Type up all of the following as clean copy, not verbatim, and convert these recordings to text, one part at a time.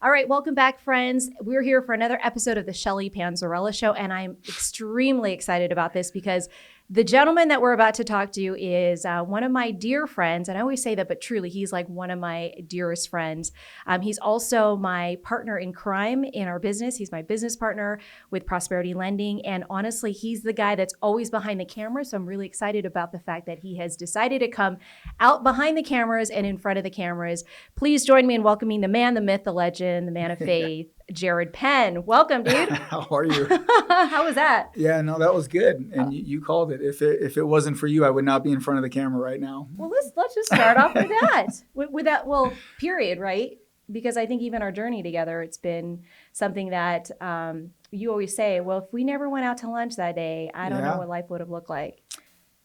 All right, welcome back, friends. We're here for another episode of the Shelly Panzarella Show, and I'm extremely excited about this because the gentleman that we're about to talk to is one of my dear friends, and I always say that, but truly, he's like one of my dearest friends. He's also my partner in crime in our business. He's my business partner with Prosperity Lending, and honestly, he's the guy that's always behind the camera, so I'm really excited about the fact that he has decided to come out behind the cameras and in front of the cameras. Please join me in welcoming the man, the myth, the legend, the man of faith, Jared Penn. Welcome, dude. How are you? How was that? Yeah, no, that was good. And you called it. If it wasn't for you, I would not be in front of the camera right now. Well, let's just start off with that. With that, well, period, right? Because I think even our journey together, it's been something that you always say, well, if we never went out to lunch that day, I don't know what life would have looked like.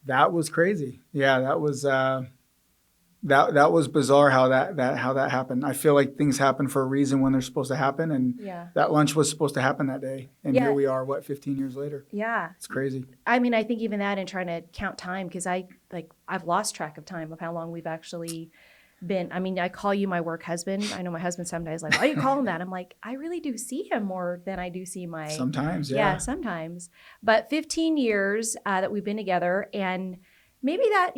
That was crazy. Yeah, that was that was bizarre how that happened. I feel like things happen for a reason when they're supposed to happen, and that lunch was supposed to happen that day. And here we are, 15 years later? Yeah. It's crazy. I mean, I think even that and trying to count time, because I've lost track of time of how long we've actually been. I mean, I call you my work husband. I know my husband sometimes like, why do you call him that? I'm like, I really do see him more than I do see my... Sometimes, yeah. Sometimes. But 15 years that we've been together, and maybe that,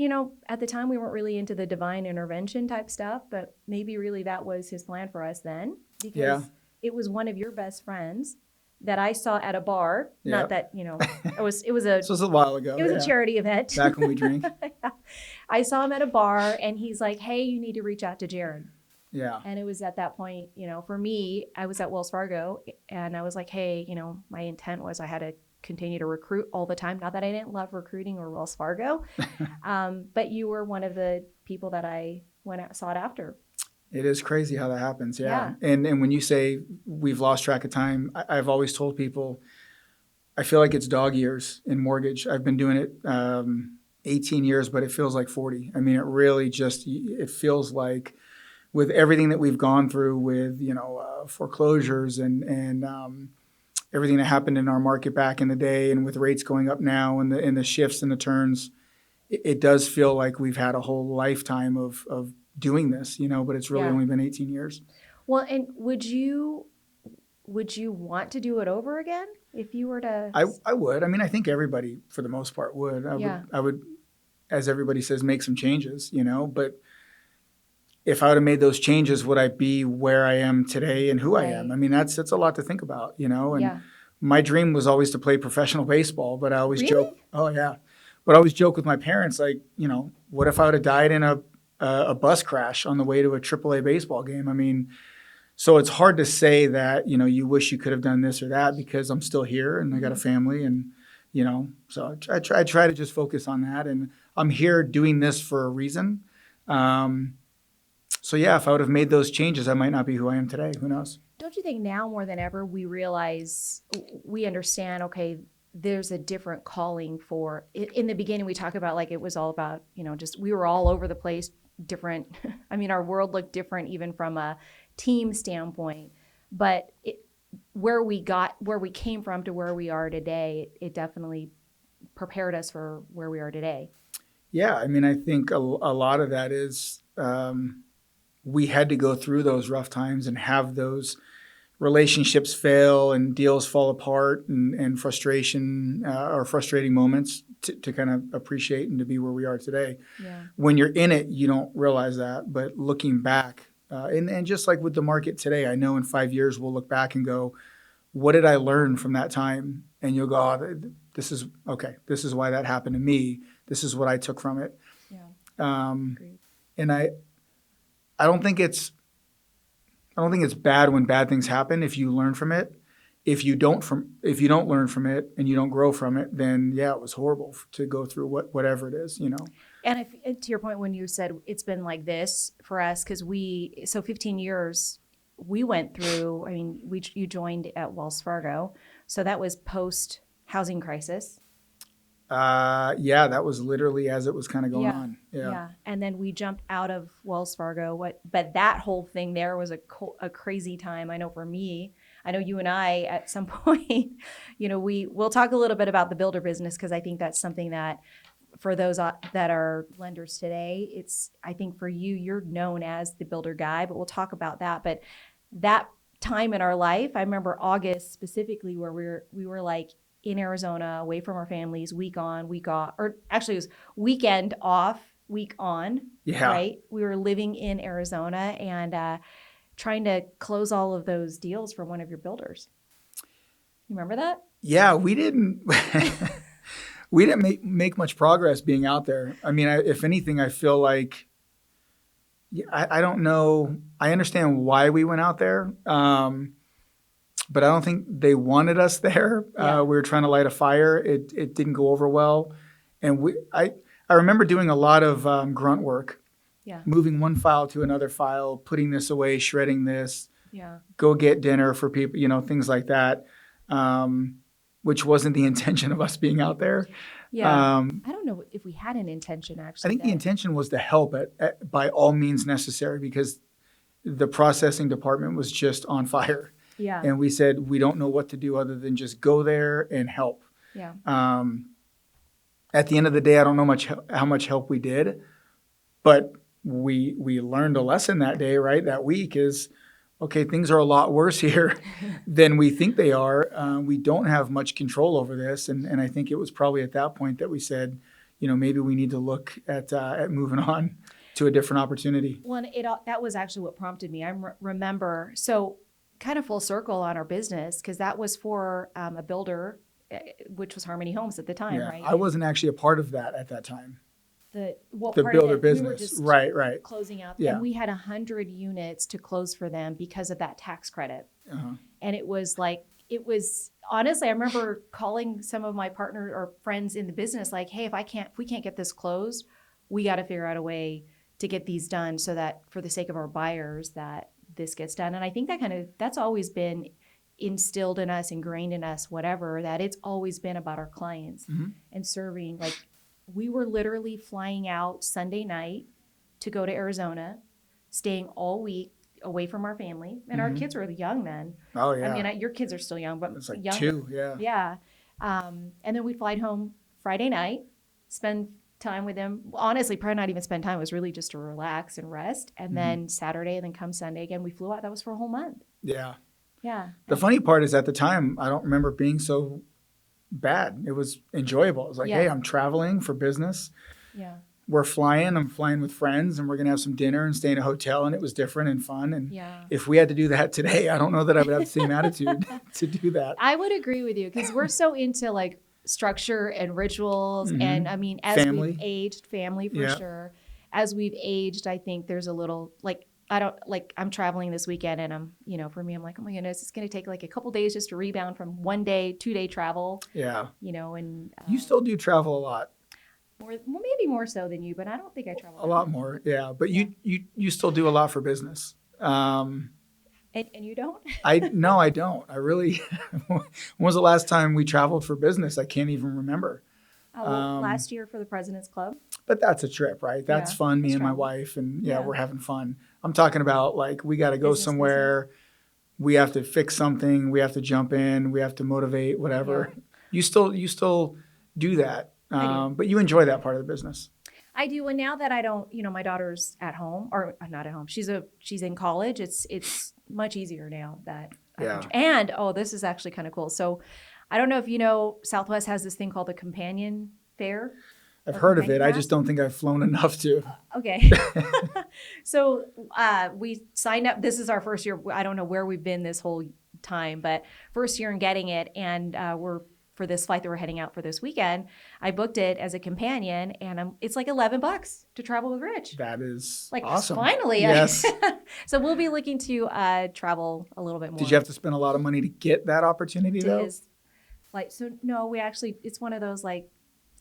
at the time we weren't really into the divine intervention type stuff, but maybe really that was his plan for us then, because it was one of your best friends that I saw at a bar. Yeah. Not that, this was a while ago. It was a charity event. Back when we drink. I saw him at a bar and he's like, hey, you need to reach out to Jared. Yeah. And it was at that point, for me, I was at Wells Fargo and I was like, hey, my intent was I had to continue to recruit all the time. Not that I didn't love recruiting or Wells Fargo, but you were one of the people that I sought after. It is crazy how that happens. Yeah. And when you say we've lost track of time, I've always told people, I feel like it's dog years in mortgage. I've been doing it 18 years, but it feels like 40. I mean, it really it feels like with everything that we've gone through with, foreclosures and everything that happened in our market back in the day, and with rates going up now and the shifts and the turns, it does feel like we've had a whole lifetime of doing this, but it's really only been 18 years. Well, and would you want to do it over again if you were to? I would. I mean, I think everybody for the most part would. I would, as everybody says, make some changes, but if I would have made those changes, would I be where I am today and who I am? I mean, that's a lot to think about, and my dream was always to play professional baseball, but I always joke. Oh yeah. But I always joke with my parents, like, what if I would have died in a bus crash on the way to a AAA baseball game? I mean, so it's hard to say that, you wish you could have done this or that, because I'm still here and I got a family and, so I try to just focus on that, and I'm here doing this for a reason. So yeah, if I would have made those changes, I might not be who I am today. Who knows? Don't you think now more than ever we understand, okay, there's a different calling for it. In the beginning, we talk about like it was all about, just we were all over the place, different. I mean, our world looked different even from a team standpoint, but where we came from to where we are today, it definitely prepared us for where we are today. Yeah, I mean, I think a lot of that is we had to go through those rough times and have those relationships fail and deals fall apart and frustration or frustrating moments to kind of appreciate and to be where we are today. Yeah. When you're in it, you don't realize that. But looking back, and just like with the market today, I know in 5 years we'll look back and go, what did I learn from that time? And you'll go, oh, this is why that happened to me. This is what I took from it. Yeah. And I don't think it's bad when bad things happen if you learn from it. If you don't learn from it and you don't grow from it, then it was horrible to go through whatever it is, And to your point, when you said it's been like this for us, because 15 years we went through. I mean, you joined at Wells Fargo, so that was post housing crisis. That was literally as it was kind of going on. Yeah. And then we jumped out of Wells Fargo. But that whole thing there was a crazy time. I know for me, I know you and I at some point, we'll talk a little bit about the builder business, because I think that's something that for those that are lenders today, I think for you, you're known as the builder guy, but we'll talk about that. But that time in our life. I remember August specifically where we were like in Arizona, away from our families, week on, week off, or actually it was weekend off, week on, Yeah. right? We were living in Arizona and trying to close all of those deals for one of your builders. You remember that? Yeah, we didn't we didn't make much progress being out there. I mean, if anything, I feel like I don't know. I understand why we went out there, but I don't think they wanted us there. Yeah. We were trying to light a fire. It didn't go over well, and I remember doing a lot of grunt work. Yeah. Moving one file to another file, putting this away, shredding this. Yeah. Go get dinner for people, things like that. Which wasn't the intention of us being out there. Yeah. I don't know if we had an intention actually. I think the intention was to help by all means necessary because the processing department was just on fire. Yeah. And we said, we don't know what to do other than just go there and help. Yeah. At the end of the day, I don't know how much help we did, but we learned a lesson that day, right? That week is, okay, things are a lot worse here than we think they are. We don't have much control over this. And I think it was probably at that point that we said, maybe we need to look at moving on to a different opportunity. Well, that was actually what prompted me. I remember, so kind of full circle on our business, because that was for a builder, which was Harmony Homes at the time, Yeah, right? I wasn't actually a part of that at that time. The builder business, we were just right. closing out, Yeah. and we had 100 units to close for them because of that tax credit. Uh-huh. And it was honestly, I remember calling some of my partners or friends in the business, like, hey, if we can't get this closed, we got to figure out a way to get these done so that for the sake of our buyers, that this gets done. And I think that's always been instilled in us, ingrained in us, whatever, that it's always been about our clients and serving. Like, we were literally flying out Sunday night to go to Arizona, staying all week away from our family. And our kids were young then. Oh, yeah. I mean, your kids are still young, but It's like young. 2, yeah. Yeah. And then we'd fly home Friday night, spend time with them. Honestly, probably not even spend time. It was really just to relax and rest. And then Saturday, and then come Sunday again, we flew out. That was for a whole month. Yeah. Yeah. The funny part is at the time, I don't remember being so bad. It was enjoyable. It was like, Yeah. hey, I'm traveling for business. Yeah. I'm flying with friends, and we're going to have some dinner and stay in a hotel, and it was different and fun. And Yeah. if we had to do that today, I don't know that I would have the same attitude to do that. I would agree with you because we're so into like structure and rituals. And I mean, as Family. we've aged, family for Yeah. sure. As we've aged, I think there's a little like, I'm traveling this weekend and for me, I'm like, oh my goodness, it's going to take like a couple days just to rebound from 2-day travel, Yeah. and You still do travel a lot. maybe more so than you, but I don't think I travel A lot more. Yeah. But you still do a lot for business. And you don't? No, I don't. I really, when was the last time we traveled for business? I can't even remember. Last year for the President's Club. But that's a trip, right? That's Yeah, fun. Me that's and my travel. wife, and Yeah. we're having fun. I'm talking about like we got to go Business, somewhere. We have to fix something. We have to jump in. We have to motivate. Whatever. Yeah. You still do that, I do. but you enjoy that part of the business. I do, and now that I don't, my daughter's at home or not at home. She's in college. It's much easier now that. Yeah. And this is actually kind of cool. So, I don't know if you know, Southwest has this thing called the Companion Fair. I've Or heard of it. companion I pass? just don't think I've flown enough to. Okay. So we signed up. This is our first year. I don't know where we've been this whole time, but first year in getting it, and we're for this flight that we're heading out for this weekend. I booked it as a companion, and it's like $11 to travel with Rich. That is Like awesome. finally, Yes. So we'll be looking to travel a little bit more. Did you have to spend a lot of money to get that opportunity to though? his, no, we actually, it's one of those like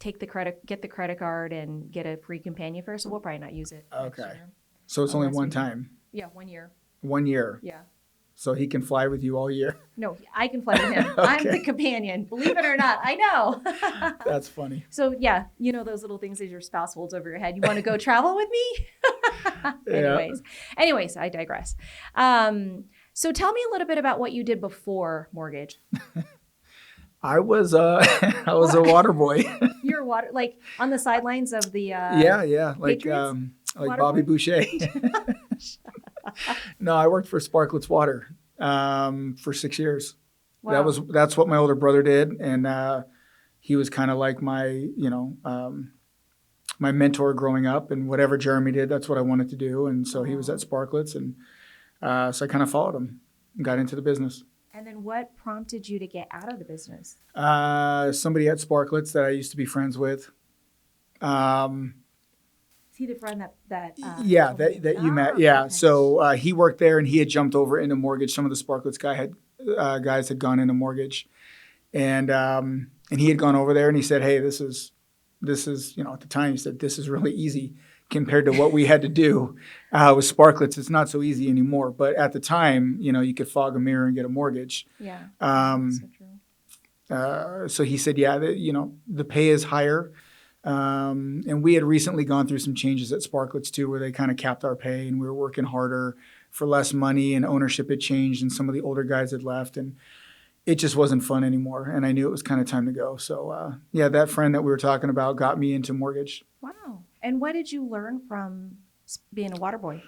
get the credit card and get a free companion fare. So we'll probably not use it. next Okay. year. So it's only Unless one we do. time, Yeah, 1 year. 1 year. Yeah. So he can fly with you all year. No, I can fly with him. I'm the Okay. companion. Believe it or not, I know. That's funny. So yeah, those little things that your spouse holds over your head. You want to go travel with me? Yeah. Anyways, I digress. So tell me a little bit about what you did before mortgage. I was I was a water boy. You're like on the sidelines of the Yeah, like Patriots? like Water Bobby boy? Boucher. No, I worked for Sparkletts Water. for 6 years. Wow. That's what my older brother did, and he was kind of like my my mentor growing up. And whatever Jeremy did, that's what I wanted to do. And so he was at Sparklets, and so I kind of followed him and got into the business. And then what prompted you to get out of the business? Somebody at Sparklets that I used to be friends with. Is he the friend that Yeah, told me? that you met. Yeah. Okay. So he worked there, and he had jumped over into mortgage. Some of the Sparklets guys had gone into mortgage, and he had gone over there, and he said, "Hey, this is at the time he said this is really easy compared to what we had to do with Sparklets. It's not so easy anymore. But at the time, you could fog a mirror and get a mortgage. Yeah. So true. So he said, yeah, the pay is higher. And we had recently gone through some changes at Sparklets too, where they kind of capped our pay, and we were working harder for less money, and ownership had changed, and some of the older guys had left, and it just wasn't fun anymore. And I knew it was kind of time to go. So that friend that we were talking about got me into mortgage. Wow. And what did you learn from being a water boy?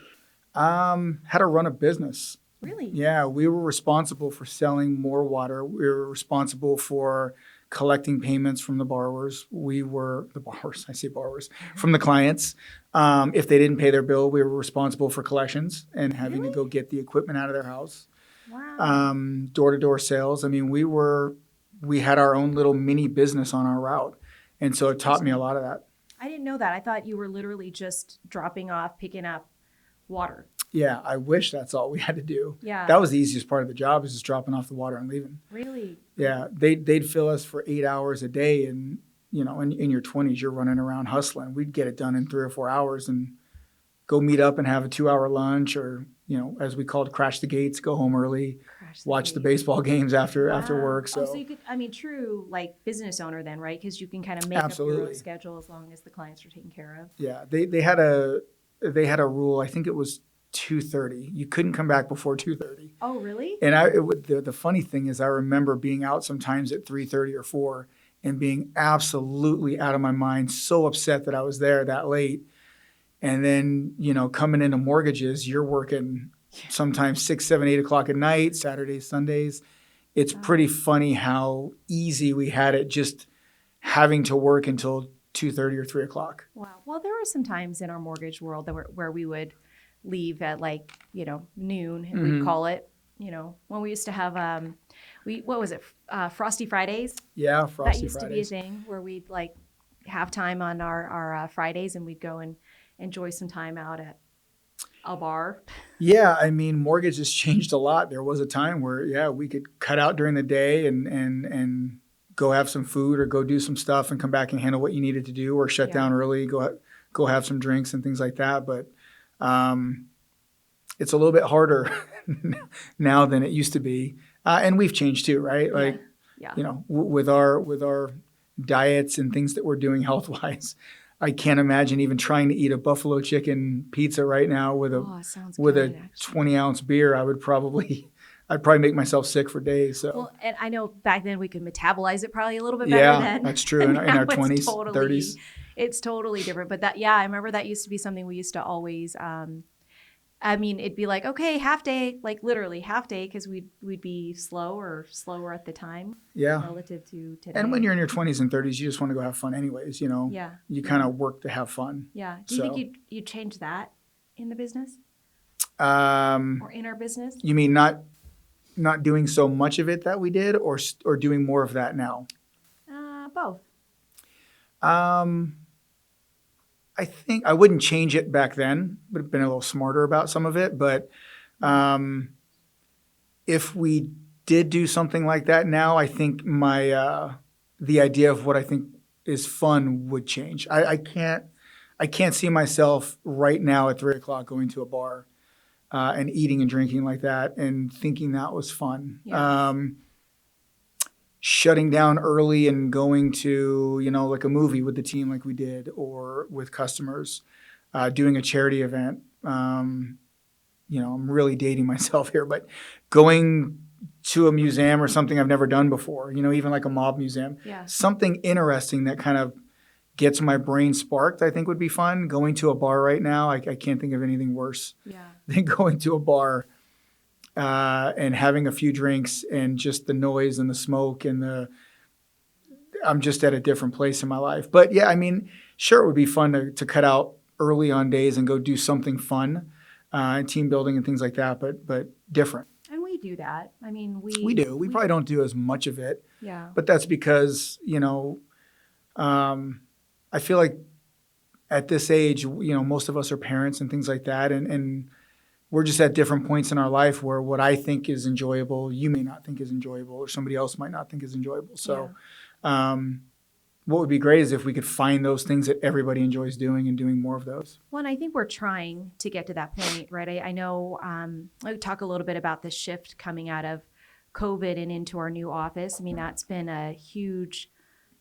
How to run a business. Really? Yeah, we were responsible for selling more water. We were responsible for collecting payments from the borrowers. We were the borrowers. I say borrowers from the clients. If they didn't pay their bill, we were responsible for collections and having to go get the equipment out of their house. Wow. Door-to-door sales. I mean, we had our own little mini business on our route, and so it taught me a lot of that. I didn't know that. I thought you were literally just dropping off, picking up water. Yeah, I wish that's all we had to do. Yeah. That was the easiest part of the job, is just dropping off the water and leaving. Really? Yeah, they'd fill us for 8 hours a day, and in your 20s, you're running around hustling. We'd get it done in 3 or 4 hours and go meet up and have a 2-hour lunch, or as we called, crash the gates, go home early, watch the baseball games after work. So, so you could, true like business owner then, right? Because you can kind of make up your own schedule as long as the clients are taken care of. Yeah, they had a rule. I think it was 2:30. You couldn't come back before 2:30. Oh, really? And the funny thing is, I remember being out sometimes at 3:30 or 4 and being absolutely out of my mind, so upset that I was there that late. And then, coming into mortgages, you're working sometimes 6, 7, 8 o'clock at night, Saturdays, Sundays. It's pretty funny how easy we had it just having to work until 2:30 or 3 o'clock. Wow. Well, there were some times in our mortgage world where we would leave at noon, and we'd call it, when we used to have, what was it? Frosty Fridays. Yeah. Frosty That used Fridays. to be a thing where we'd have time on our Fridays, and we'd go and enjoy some time out at a bar. Yeah. I mean, mortgage has changed a lot. There was a time where, we could cut out during the day and go have some food or go do some stuff and come back and handle what you needed to do, or shut down early, go have some drinks and things like that. But it's a little bit harder now than it used to be. And we've changed too, right? With our diets and things that we're doing health-wise, I can't imagine even trying to eat a buffalo chicken pizza right now with a 20-ounce beer. I'd probably make myself sick for days. So. Well, and I know back then we could metabolize it probably a little bit better than. Yeah, that's true. In our 20s, 30s. It's totally different. But I remember that used to be something we used to always, it'd be like, okay, half day, literally half day, because we'd be slower at the time. Yeah. Relative to today. And when you're in your 20s and 30s, you just want to go have fun anyways, Yeah. You kind of work to have fun. Yeah. Do you think you'd change that in the business? Or in our business? You mean not doing so much of it that we did, or doing more of that now? Both. I think I wouldn't change it back then. Would have been a little smarter about some of it. But if we did do something like that now, I think the idea of what I think is fun would change. I can't see myself right now at 3 o'clock going to a bar and eating and drinking like that and thinking that was fun. Yeah. Shutting down early and going to, a movie with the team like we did, or with customers, doing a charity event. I'm really dating myself here, but going to a museum or something I've never done before, even like a mob museum. Yeah. Something interesting that kind of gets my brain sparked, I think would be fun. Going to a bar right now, I can't think of anything worse than going to a bar and having a few drinks and just the noise and the smoke and I'm just at a different place in my life. But yeah, I mean, sure, it would be fun to cut out early on days and go do something fun, and team building and things like that, but different. And we do that. I mean, We do. We probably don't do as much of it. Yeah. But that's because, I feel like at this age, most of us are parents and things like that. And we're just at different points in our life where what I think is enjoyable, you may not think is enjoyable, or somebody else might not think is enjoyable. So what would be great is if we could find those things that everybody enjoys doing and doing more of those. Well, and I think we're trying to get to that point, right? I know I talk a little bit about the shift coming out of COVID and into our new office. I mean, that's been a huge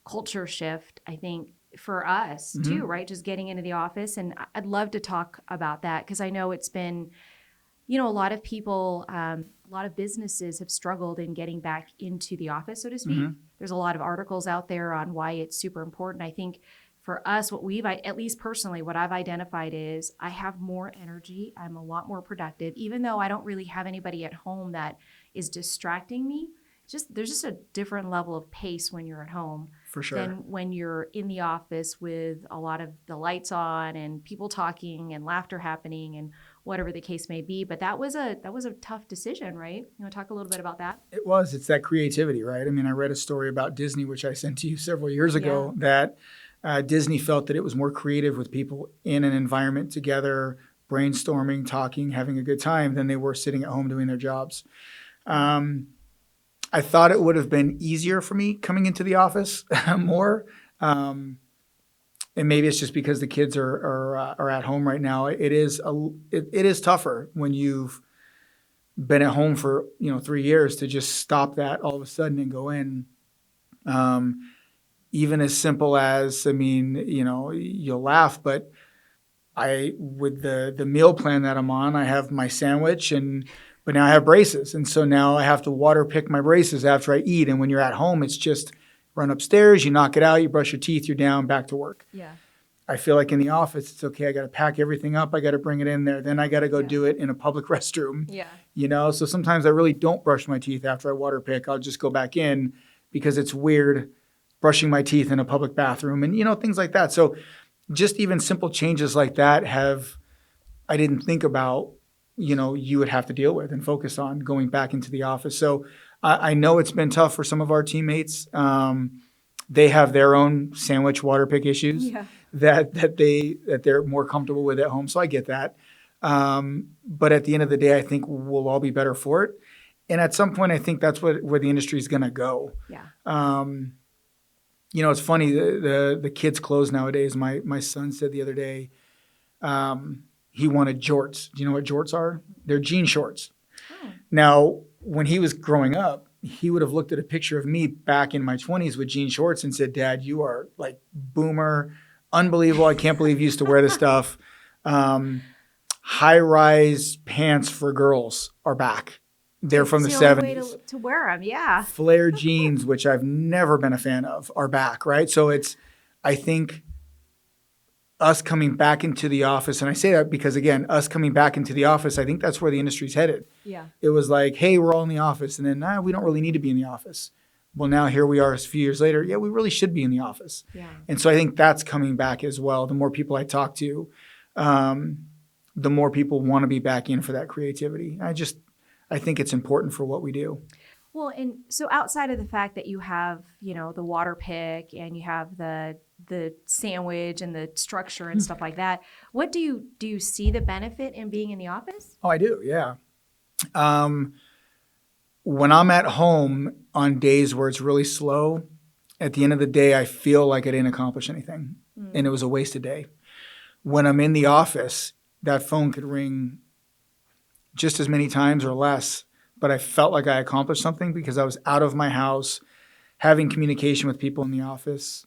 culture shift, I think, for us too, right? Just getting into the office. And I'd love to talk about that because I know it's been, a lot of people, a lot of businesses have struggled in getting back into the office, so to speak. There's a lot of articles out there on why it's super important. I think for us, at least personally, what I've identified is I have more energy. I'm a lot more productive, even though I don't really have anybody at home that is distracting me. There's just a different level of pace when you're at home For sure. than when you're in the office with a lot of the lights on and people talking and laughter happening and whatever the case may be. But that was a tough decision, right? You want to talk a little bit about that? It was. It's that creativity, right? I mean, I read a story about Disney, which I sent to you several years ago, that Disney felt that it was more creative with people in an environment together, brainstorming, talking, having a good time than they were sitting at home doing their jobs. I thought it would have been easier for me coming into the office more. And maybe it's just because the kids are at home right now. It is tougher when you've been at home for 3 years to just stop that all of a sudden and go in. Even as simple as, you'll laugh, but with the meal plan that I'm on, I have my sandwich but now I have braces. And so now I have to water pick my braces after I eat. And when you're at home, it's just run upstairs, you knock it out, you brush your teeth, you're down, back to work. Yeah. I feel like in the office, it's okay. I got to pack everything up. I got to bring it in there. Then I got to go do it in a public restroom. Yeah. So sometimes I really don't brush my teeth after I water pick. I'll just go back in because it's weird brushing my teeth in a public bathroom and, things like that. So just even simple changes like that I didn't think about, you would have to deal with and focus on going back into the office. So I know it's been tough for some of our teammates. They have their own sandwich water pick issues that they're more comfortable with at home. So I get that. But at the end of the day, I think we'll all be better for it. And at some point, I think that's where the industry is going to go. Yeah. It's funny, the kids' clothes nowadays. My son said the other day, he wanted jorts. Do you know what jorts are? They're jean shorts. Oh. Now, when he was growing up, he would have looked at a picture of me back in my 20s with jean shorts and said, "Dad, you are like boomer, unbelievable. I can't believe you used to wear this stuff." High-rise pants for girls are back. They're from the 70s. Way to wear them, yeah. Flare jeans, which I've never been a fan of, are back, right? So I think us coming back into the office, and I say that because, again, us coming back into the office, I think that's where the industry's headed. Yeah. It was like, hey, we're all in the office, and then, we don't really need to be in the office. Well, now here we are a few years later. Yeah, we really should be in the office. Yeah. And so I think that's coming back as well. The more people I talk to, the more people want to be back in for that creativity. I think it's important for what we do. Well, and so outside of the fact that you have, the water pick and you have the sandwich and the structure and stuff like that, what do you see the benefit in being in the office? Oh, I do. Yeah. When I'm at home on days where it's really slow, at the end of the day, I feel like I didn't accomplish anything and it was a wasted day. When I'm in the office, that phone could ring just as many times or less, but I felt like I accomplished something because I was out of my house, having communication with people in the office.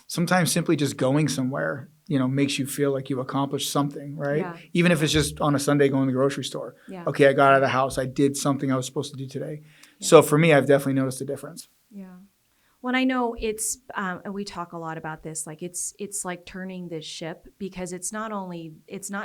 Sometimes simply just going somewhere, makes you feel like you accomplished something, right? Yeah. Even if it's just on a Sunday going to the grocery store. Yeah. Okay, I got out of the house. I did something I was supposed to do today. Yeah. So for me, I've definitely noticed a difference. Yeah. Well, I know it's, and we talk a lot about this, like it's like turning the ship because it's not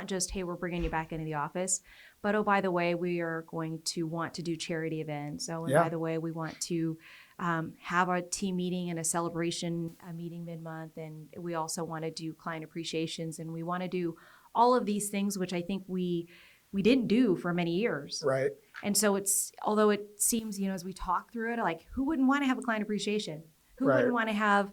just, hey, we're bringing you back into the office, but oh, by the way, we are going to want to do charity events. Oh, and Yeah. by the way, we want to have a team meeting and a celebration meeting mid-month. And we also want to do client appreciations, and we want to do all of these things, which I think we didn't do for many years. Right. And so although it seems, as we talk through it, like who wouldn't want to have a client appreciation? Who Right. wouldn't want to have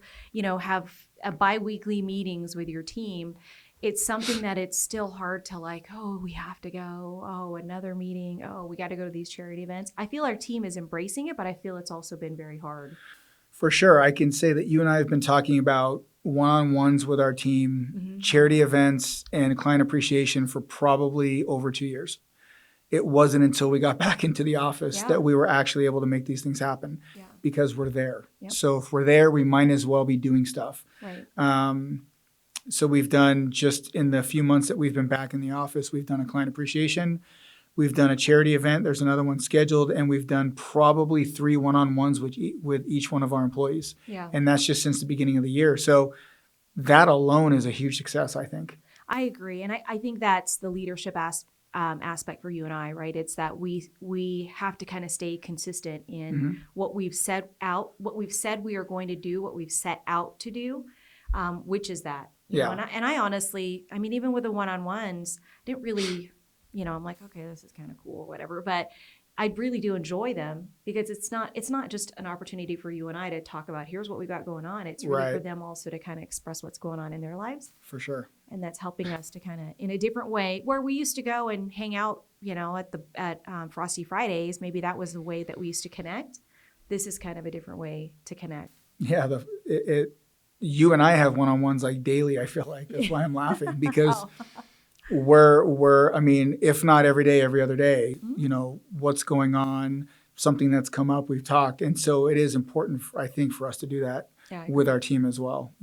a bi-weekly meetings with your team? It's something that it's still hard to like, oh, we have to go. Oh, another meeting. Oh, we got to go to these charity events. I feel our team is embracing it, but I feel it's also been very hard. For sure. I can say that you and I have been talking about one-on-ones with our team, charity events, and client appreciation for probably over 2 years. It wasn't until we got back into the office that we were actually able to make these things happen because we're there. Yep. So if we're there, we might as well be doing stuff. Right. So we've done, just in the few months that we've been back in the office, we've done a client appreciation. We've done a charity event. There's another one scheduled, and we've done probably 3 one-on-ones with each one of our employees. Yeah. And that's just since the beginning of the year. So that alone is a huge success, I think. I agree. And I think that's the leadership aspect for you and I, right? It's that we have to kind of stay consistent in what we've set what we've said we are going to do, what we've set out to do, which is that. You know, and I honestly, I mean, even with the one-on-ones, didn't really, I'm like, okay, this is kind of cool, whatever. But I really do enjoy them because it's not just an opportunity for you and I to talk about here's what we've got going on. It's really for them also to kind of express what's going on in their lives. For sure. And that's helping us to kind of, in a different way, where we used to go and hang out, at Frosty Fridays. Maybe that was the way that we used to connect. This is kind of a different way to connect. Yeah, you and I have one-on-ones like daily. I feel like that's why I'm laughing because we're I mean, if not every day, every other day, what's going on, something that's come up, we've talked. And so it is important, I think, for us to do that with our team as well,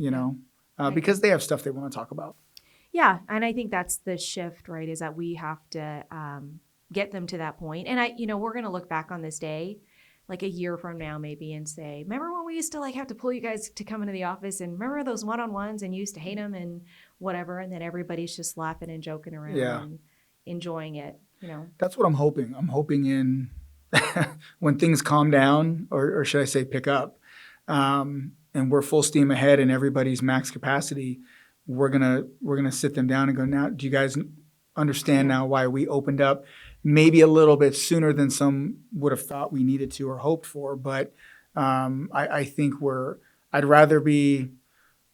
because they have stuff they want to talk about. Yeah. And I think that's the shift, right, is that we have to get them to that point. And we're going to look back on this day like a year from now maybe and say, remember when we used to like have to pull you guys to come into the office, and remember those one-on-ones and you used to hate them and whatever, and then everybody's just laughing and joking around and enjoying it, That's what I'm hoping. I'm hoping in when things calm down, or should I say pick up, and we're full steam ahead and everybody's max capacity, we're gonna sit them down and go, now, do you guys understand now why we opened up maybe a little bit sooner than some would have thought we needed to or hoped for? But I think I'd rather be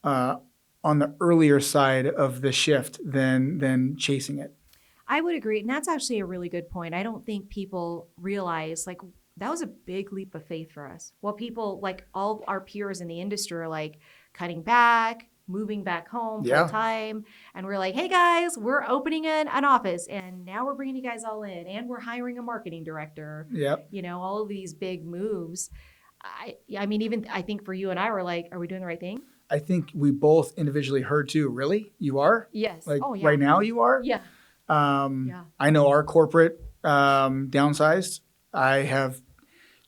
on the earlier side of the shift than chasing it. I would agree. And that's actually a really good point. I don't think people realize like that was a big leap of faith for us. Well, people like all our peers in the industry are like cutting back, moving back home full time. And we're like, hey guys, we're opening an office and now we're bringing you guys all in and we're hiring a marketing director. Yep. All of these big moves. I mean, even I think for you and I were like, are we doing the right thing? I think we both individually heard too. Really? You are? Yes. Like right now you are? Yeah. I know our corporate downsized. I have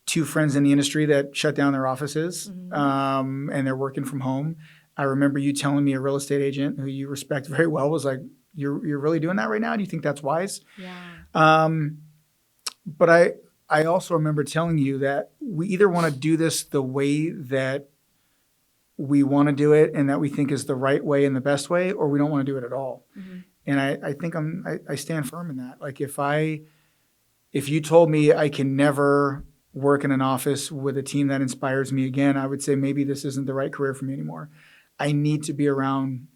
2 friends in the industry that shut down their offices and they're working from home. I remember you telling me a real estate agent who you respect very well was like, you're really doing that right now? Do you think that's wise? Yeah. But I also remember telling you that we either want to do this the way that we want to do it and that we think is the right way and the best way, or we don't want to do it at all. And I think I stand firm in that. Like if you told me I can never work in an office with a team that inspires me again, I would say maybe this isn't the right career for me anymore. I need to be around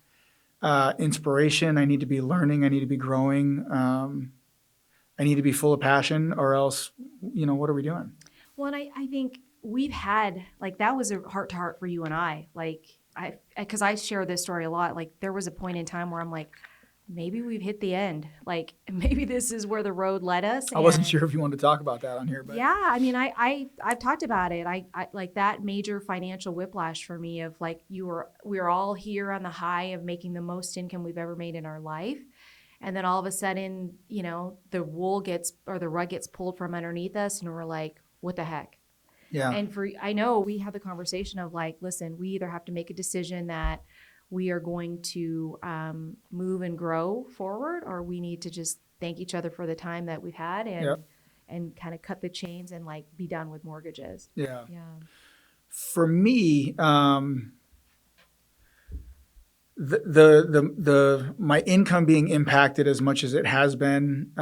inspiration. I need to be learning. I need to be growing. I need to be full of passion, or else, what are we doing? Well, and I think we've had, like, that was a heart to heart for you and I. Like, because I share this story a lot. Like, there was a point in time where I'm like, maybe we've hit the end. Like, maybe this is where the road led us. I wasn't sure if you wanted to talk about that on here, but yeah, I mean, I've talked about it. I like that major financial whiplash for me of like, we were all here on the high of making the most income we've ever made in our life. And then all of a sudden, the rug gets pulled from underneath us and we're like, what the heck? Yeah. And I know we had the conversation of like, listen, we either have to make a decision that we are going to move and grow forward, or we need to just thank each other for the time that we've had and Yep. and kind of cut the chains and like be done with mortgages. Yeah. Yeah. For me, my income being impacted as much as it has been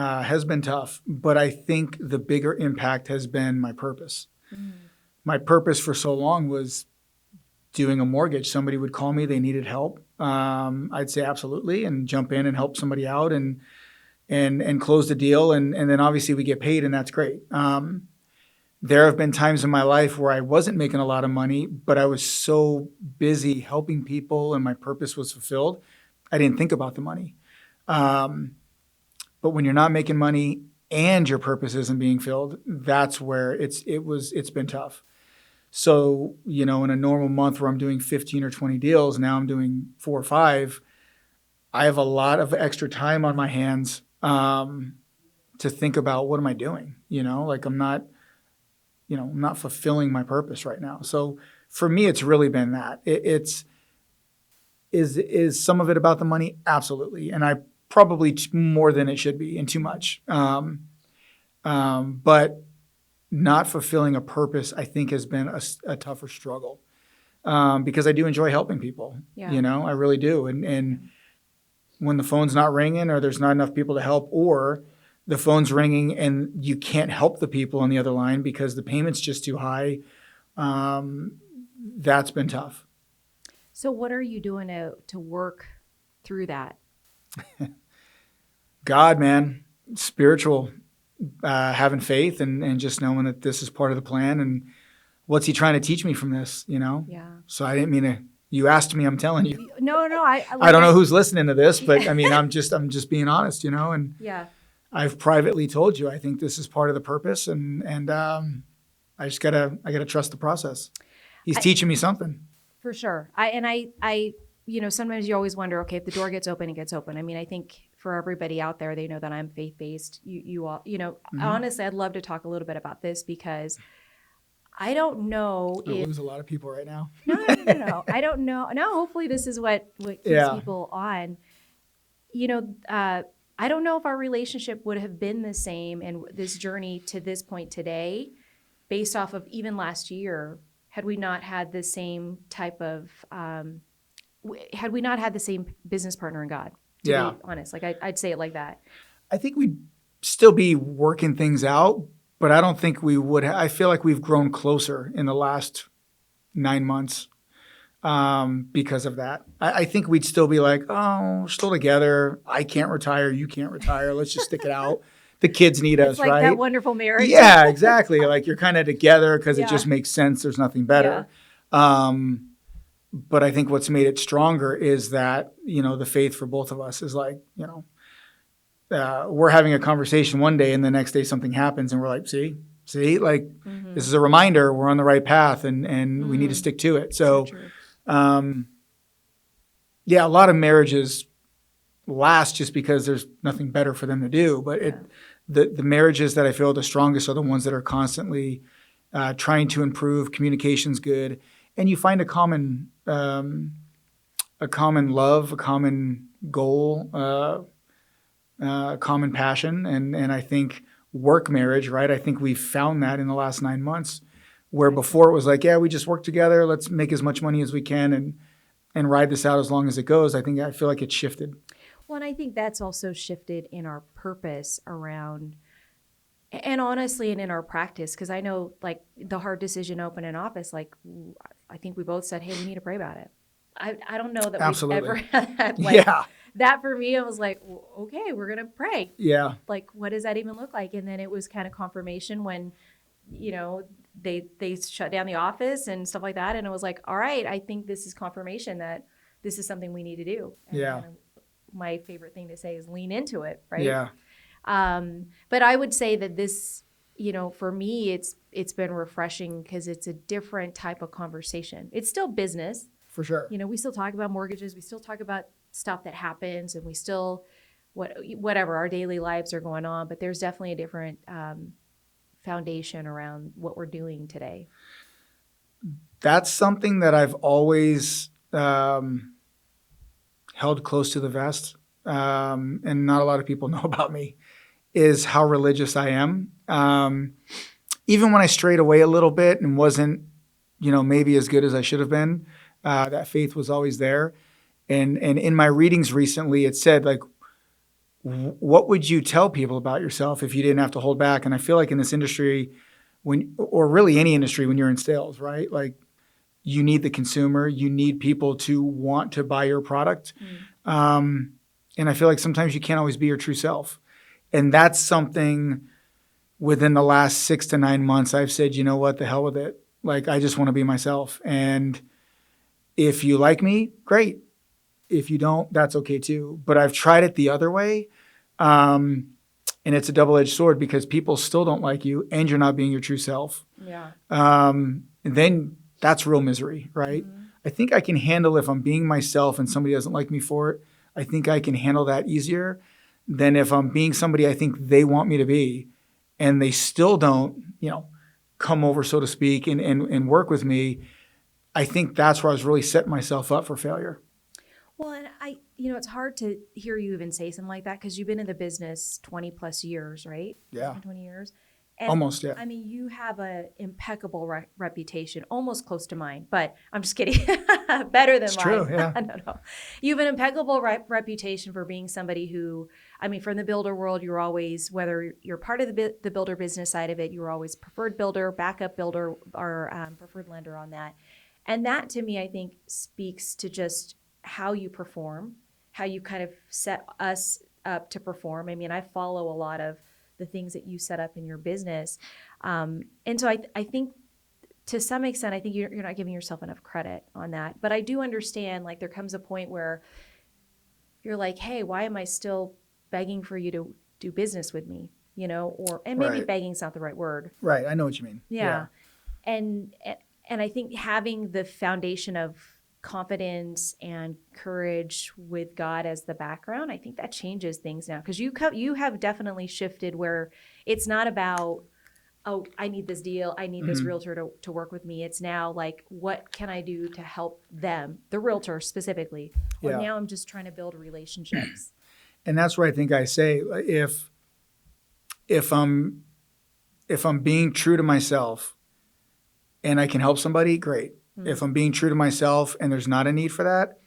tough. But I think the bigger impact has been my purpose. Mm. My purpose for so long was doing a mortgage. Somebody would call me, they needed help. I'd say absolutely and jump in and help somebody out and close the deal. And then obviously we get paid and that's great. There have been times in my life where I wasn't making a lot of money, but I was so busy helping people and my purpose was fulfilled. I didn't think about the money. But when you're not making money and your purpose isn't being filled, that's where it's been tough. So, in a normal month where I'm doing 15 or 20 deals, now I'm doing 4 or 5. I have a lot of extra time on my hands to think about what am I doing? Like I'm not fulfilling my purpose right now. So for me, it's really been that. Is some of it about the money? Absolutely. And I probably more than it should be and too much. But not fulfilling a purpose, I think, has been a tougher struggle because I do enjoy helping people. Yeah. I really do. And when the phone's not ringing or there's not enough people to help, or the phone's ringing and you can't help the people on the other line because the payment's just too high, that's been tough. So what are you doing to work through that? God, man, spiritual. Having faith and just knowing that this is part of the plan and what's he trying to teach me from this, Yeah. So I didn't mean to, you asked me, I'm telling you. No. I don't know who's listening to this, but I mean, I'm just being honest, and Yeah. I've privately told you, I think this is part of the purpose and I gotta trust the process. He's teaching me something. For sure. Sometimes you always wonder, okay, if the door gets open, it gets open. I mean, I think for everybody out there, they know that I'm faith-based. You all, honestly, I'd love to talk a little bit about this because I don't know I lose a lot of people right now. No. I don't know. No, hopefully this is what keeps people on. I don't know if our relationship would have been the same and this journey to this point today based off of even last year had we not had the same type of had we not had the same business partner in God, to be honest. Like I'd say it like that. I think we'd still be working things out, but I don't think we would. I feel like we've grown closer in the last 9 months because of that. I think we'd still be like, oh, we're still together. I can't retire. You can't retire. Let's just stick it out. The kids need us, like right? That wonderful marriage. Yeah, exactly. Like you're kind of together because it just makes sense. There's nothing better. Yeah. But I think what's made it stronger is that, the faith for both of us is like, we're having a conversation one day and the next day something happens and we're like, see, like this is a reminder we're on the right path and we need to stick to it. So a lot of marriages last just because there's nothing better for them to do. But the marriages that I feel the strongest are the ones that are constantly trying to improve, communication's good, and you find a common love, a common goal, common passion, and I think work marriage, right? I think we've found that in the last 9 months, where before it was like, we just work together, let's make as much money as we can and ride this out as long as it goes. I feel like it's shifted. Well, and I think that's also shifted in our purpose around, and honestly, and in our practice, because I know like the hard decision to open an office, like I think we both said, hey, we need to pray about it. I don't know that Absolutely. we've ever had that for me. I was like, well, okay, we're going to pray. Yeah. Like, what does that even look like? And then it was kind of confirmation when, they shut down the office and stuff like that. And it was like, all right, I think this is confirmation that this is something we need to do. And my favorite thing to say is lean into it. Right. Yeah. But I would say that this, for me, it's been refreshing because it's a different type of conversation. It's still business. For sure. We still talk about mortgages. We still talk about stuff that happens, and we still, whatever, our daily lives are going on. But there's definitely a different foundation around what we're doing today. That's something that I've always held close to the vest, and not a lot of people know about me. is how religious I am. Even when I strayed away a little bit and wasn't, maybe as good as I should have been, that faith was always there. And in my readings recently, it said, like, what would you tell people about yourself if you didn't have to hold back? And I feel like in this industry, or really any industry, when you're in sales, right? Like, you need the consumer, you need people to want to buy your product. And I feel like sometimes you can't always be your true self. And that's something within the last 6 to 9 months, I've said, you know what, the hell with it. Like, I just want to be myself. And if you like me, great. If you don't, that's okay too. But I've tried it the other way. And it's a double-edged sword because people still don't like you and you're not being your true self. Yeah. And then that's real misery, right? Mm-hmm. I think I can handle if I'm being myself and somebody doesn't like me for it. I think I can handle that easier than if I'm being somebody I think they want me to be and they still don't, come over, so to speak, and work with me. I think that's where I was really setting myself up for failure. Well, and it's hard to hear you even say something like that because you've been in the business 20 plus years, right? Yeah. 20 years. And, almost, yeah. I mean, you have an impeccable reputation, almost close to mine, but I'm just kidding. Better than it's mine. True, yeah. No. You have an impeccable reputation for being somebody who, from the builder world, you're always, whether you're part of the builder business side of it, you're always preferred builder, backup builder, or preferred lender on that. And that, to me, I think speaks to just how you perform, how you kind of set us up to perform. I follow a lot of the things that you set up in your business. And so I think to some extent, I think you're not giving yourself enough credit on that. But I do understand, like, there comes a point where you're like, hey, why am I still begging for you to do business with me? And maybe Right. begging's not the right word. Right. I know what you mean. Yeah. And I think having the foundation of confidence and courage with God as the background, I think that changes things now because you have definitely shifted where it's not about, oh, I need this deal, I need this realtor to work with me. It's now like, what can I do to help them, the realtor specifically? Or now I'm just trying to build relationships. And that's where I think I say, if I'm being true to myself and I can help somebody, great. Mm-hmm. If I'm being true to myself and there's not a need for that,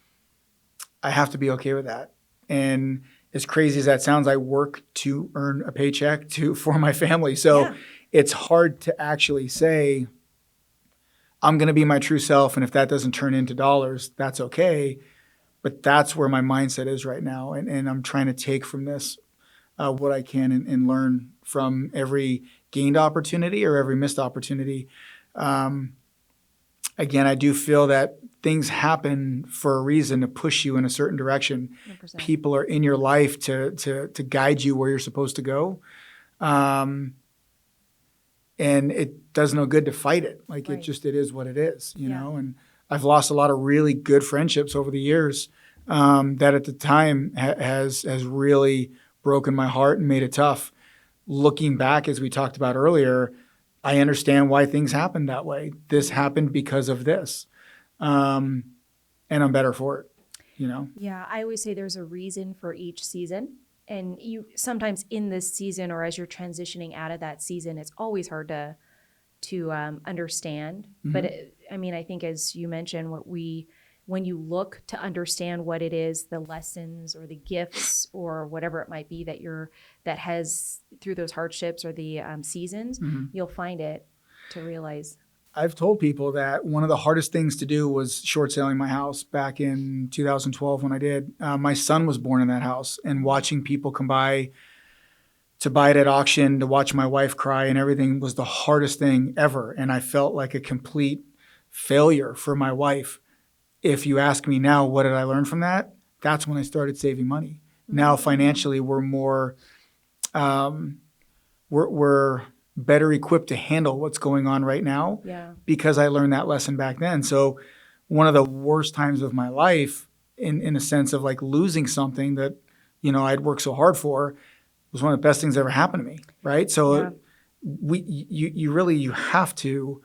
I have to be okay with that. And as crazy as that sounds, I work to earn a paycheck for my family. So it's hard to actually say, I'm going to be my true self. And if that doesn't turn into dollars, that's okay. But that's where my mindset is right now. And I'm trying to take from this what I can and learn from every gained opportunity or every missed opportunity. Again, I do feel that things happen for a reason to push you in a certain direction. 100%. People are in your life to guide you where you're supposed to go. And it does no good to fight it. Like, right. It is what it is, you know? And I've lost a lot of really good friendships over the years that at the time has really broken my heart and made it tough. Looking back, as we talked about earlier, I understand why things happened that way. This happened because of this. And I'm better for it, Yeah, I always say there's a reason for each season. And you sometimes in this season or as you're transitioning out of that season, it's always hard to understand. Mm-hmm. But I think as you mentioned, when you look to understand what it is, the lessons or the gifts or whatever it might be that has through those hardships or the seasons, you'll find it to realize. I've told people that one of the hardest things to do was short selling my house back in 2012 when I did. My son was born in that house, and watching people come by to buy it at auction, to watch my wife cry and everything was the hardest thing ever. And I felt like a complete failure for my wife. If you ask me now, what did I learn from that? That's when I started saving money. Mm-hmm. Now financially, we're more, we're better equipped to handle what's going on right now because I learned that lesson back then. So one of the worst times of my life in a sense of like losing something that, I'd worked so hard for was one of the best things that ever happened to me. Right. So you have to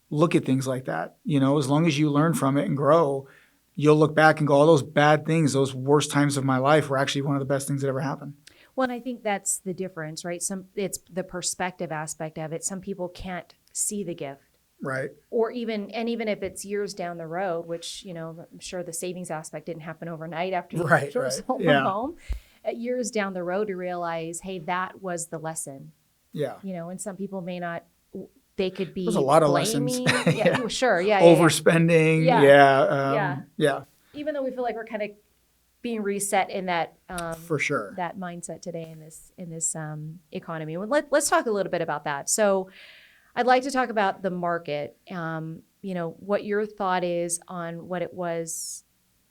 look at things like that. As long as you learn from it and grow, you'll look back and go, all those bad things, those worst times of my life were actually one of the best things that ever happened. Well, and I think that's the difference, right? It's the perspective aspect of it. Some people can't see the gift. Right. Or even if it's years down the road, which, I'm sure the savings aspect didn't happen overnight after you sold the home. Years down the road to realize, hey, that was the lesson. Yeah. And some people may not, they could be There's a lot of blaming. lessons. Yeah, sure. Yeah. Overspending. Yeah. Even though we feel like we're kind of being reset in that for sure, that mindset today in this economy. Well, let's talk a little bit about that. So I'd like to talk about the market. What your thought is on what it was.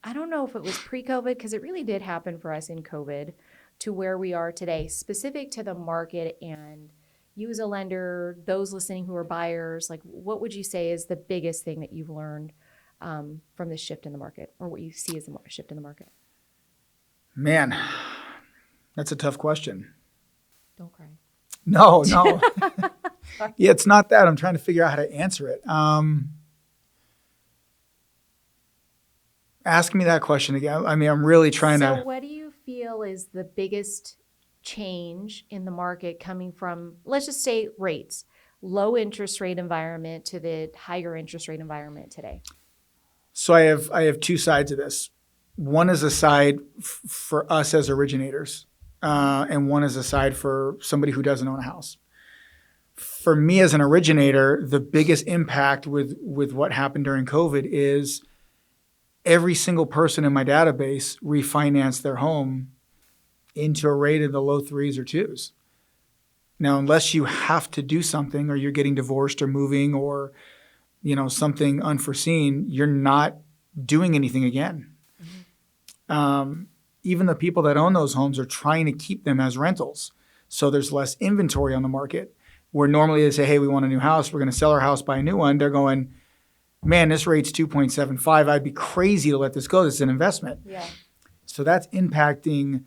I don't know if it was pre-COVID, because it really did happen for us in COVID, to where we are today, specific to the market. And you as a lender, those listening who are buyers, like, what would you say is the biggest thing that you've learned from this shift in the market, or what you see as a shift in the market? Man, that's a tough question. Don't cry. No. Yeah, it's not that. I'm trying to figure out how to answer it. Ask me that question again. I mean, I'm really trying to. So what do you feel is the biggest change in the market coming from, let's just say, rates, low interest rate environment to the higher interest rate environment today? So I have two sides of this. One is a side for us as originators, and one is a side for somebody who doesn't own a house. For me as an originator, the biggest impact with what happened during COVID is every single person in my database refinanced their home into a rate in the low 3s or 2s. Now, unless you have to do something, or you're getting divorced or moving, or something unforeseen, you're not doing anything again. Even the people that own those homes are trying to keep them as rentals. So there's less inventory on the market, where normally they say, hey, we want a new house. We're going to sell our house, buy a new one. They're going, man, this rate's 2.75. I'd be crazy to let this go. This is an investment. Yeah. So that's impacting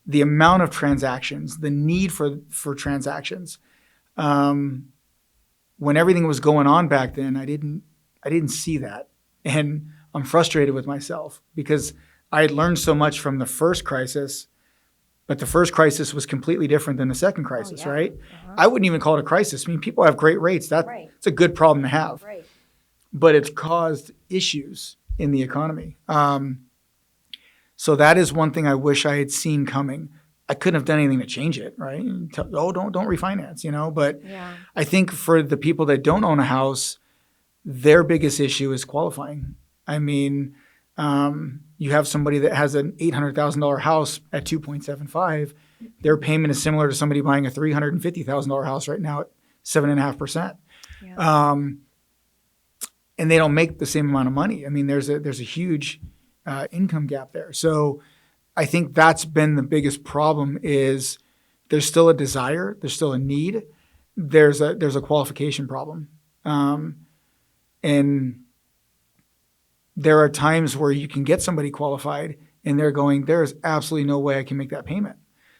the amount of transactions, the need for transactions. When everything was going on back then, I didn't see that. And I'm frustrated with myself, because I had learned so much from the first crisis, but the first crisis was completely different than the second crisis, right? Uh-huh. I wouldn't even call it a crisis. I mean, people have great rates. It's a good problem to have. Right. But it's caused issues in the economy. So that is one thing I wish I had seen coming. I couldn't have done anything to change it, right? Don't refinance, But yeah. I think for the people that don't own a house, their biggest issue is qualifying. I mean, you have somebody that has an $800,000 house at 2.75. Their payment is similar to somebody buying a $350,000 house right now at 7.5%. Yeah. And they don't make the same amount of money. I mean, there's a huge income gap there. So I think that's been the biggest problem. Is there's still a desire, there's still a need, there's a qualification problem, and there are times where you can get somebody qualified and they're going, there is absolutely no way I can make that payment.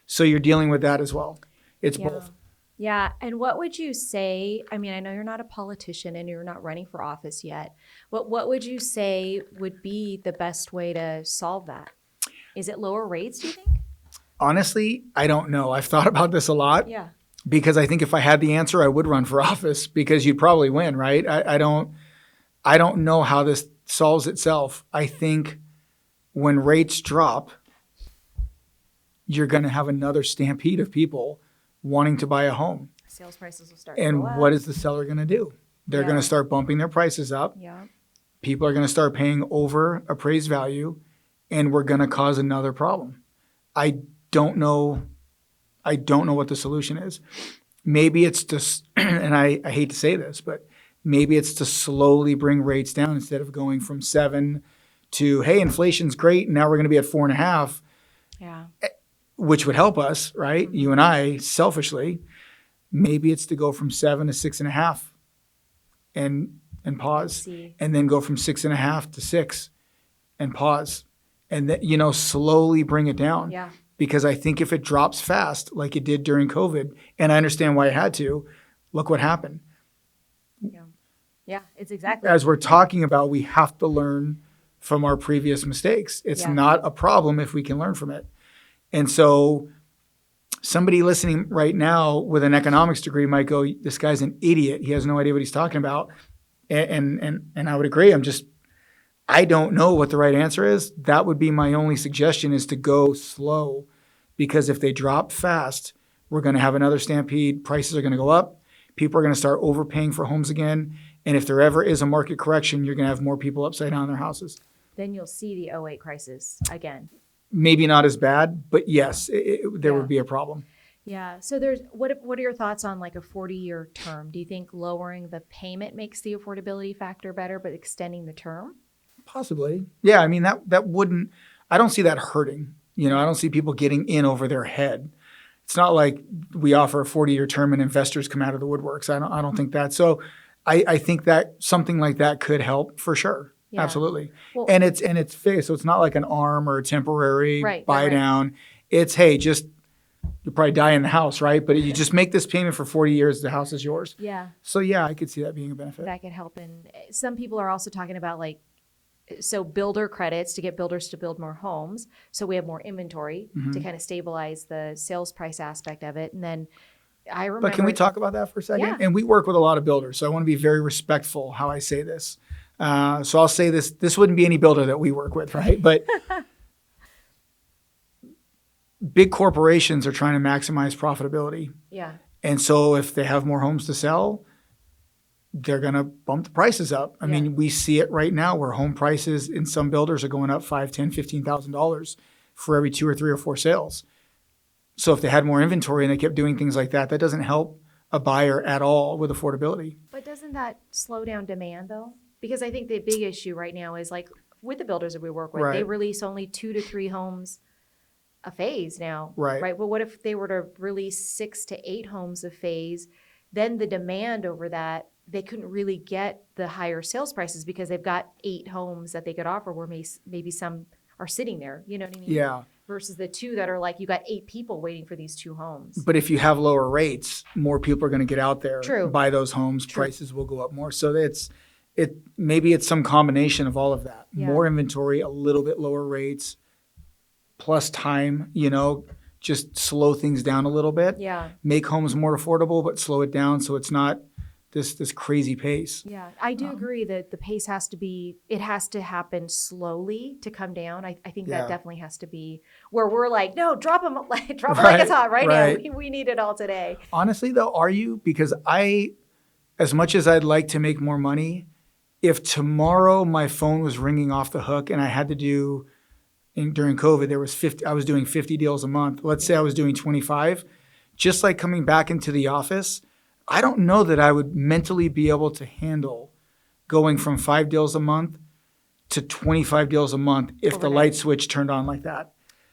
So you're dealing with that as well. It's both. Yeah. And what would you say? I mean, I know you're not a politician and you're not running for office yet, but what would you say would be the best way to solve that? Is it lower rates, do you think? Honestly, I don't know. I've thought about this a lot. Yeah. Because I think if I had the answer, I would run for office, because you'd probably win, right? I don't know how this solves itself. I think when rates drop, you're going to have another stampede of people wanting to buy a home. Sales prices will start. And what is the seller going to do? They're going to start bumping their prices up. Yeah. People are going to start paying over appraised value, and we're going to cause another problem. I don't know what the solution is. Maybe it's just, and I hate to say this, but maybe it's to slowly bring rates down instead of going from 7 to, hey, inflation's great, and now we're going to be at 4.5. Yeah. Which would help us, right? You and I, selfishly. Maybe it's to go from 7 to 6.5 and pause. And then go from 6.5 to 6 and pause. And then, slowly bring it down. Yeah. Because I think if it drops fast, like it did during COVID, and I understand why it had to, look what happened. Yeah. Yeah, it's exactly. As we're talking about, we have to learn from our previous mistakes. It's not a problem if we can learn from it. And so somebody listening right now with an economics degree might go, this guy's an idiot. He has no idea what he's talking about. And I would agree. I don't know what the right answer is. That would be my only suggestion, is to go slow, because if they drop fast, we're going to have another stampede. Prices are going to go up. People are going to start overpaying for homes again. And if there ever is a market correction, you're going to have more people upside down in their houses. Then you'll see the '08 crisis again. Maybe not as bad, but yes, there would be a problem. Yeah. So what are your thoughts on like a 40-year term? Do you think lowering the payment makes the affordability factor better, but extending the term? Possibly. Yeah. I mean, that wouldn't, I don't see that hurting. I don't see people getting in over their head. It's not like we offer a 40-year term and investors come out of the woodworks. I don't think that. So I think that something like that could help for sure. Yeah. Absolutely. Well, and it's fixed. So it's not like an arm or a temporary buy down. It's, hey, you'll probably die in the house, right? But you just make this payment for 40 years, the house is yours. Yeah. So yeah, I could see that being a benefit. That could help. And some people are also talking about builder credits to get builders to build more homes. So we have more inventory to kind of stabilize the sales price aspect of it. And then I remember. But can we talk about that for a second? Yeah. And we work with a lot of builders, so I want to be very respectful how I say this. So I'll say this wouldn't be any builder that we work with, right? But big corporations are trying to maximize profitability. Yeah. And so if they have more homes to sell, they're going to bump the prices up. I mean, we see it right now where home prices in some builders are going up $5,000, $10,000, $15,000 for every 2 or 3 or 4 sales. So if they had more inventory and they kept doing things like that, that doesn't help a buyer at all with affordability. But doesn't that slow down demand though? Because I think the big issue right now is like with the builders that we work with, they release only 2 to 3 homes a phase now. Right. But what if they were to release 6 to 8 homes a phase? Then the demand over that, they couldn't really get the higher sales prices because they've got 8 homes that they could offer where maybe some are sitting there. You know what I mean? Yeah. Versus the 2 that are like, you got 8 people waiting for these 2 homes. But if you have lower rates, more people are going to get out there, buy those homes. Prices will go up more. So maybe it's some combination of all of that. Yeah. More inventory, a little bit lower rates, plus time, just slow things down a little bit. Yeah. Make homes more affordable, but slow it down so it's not this crazy pace. Yeah, I do agree that the pace has to happen slowly to come down. I think that definitely has to be where we're like, no, drop them like it's hot right now. We need it all today. Honestly though, are you? Because as much as I'd like to make more money, if tomorrow my phone was ringing off the hook and I had to do, during COVID, I was doing 50 deals a month. Let's say I was doing 25, just like coming back into the office, I don't know that I would mentally be able to handle going from 5 deals a month to 25 deals a month if the light switch turned on like that.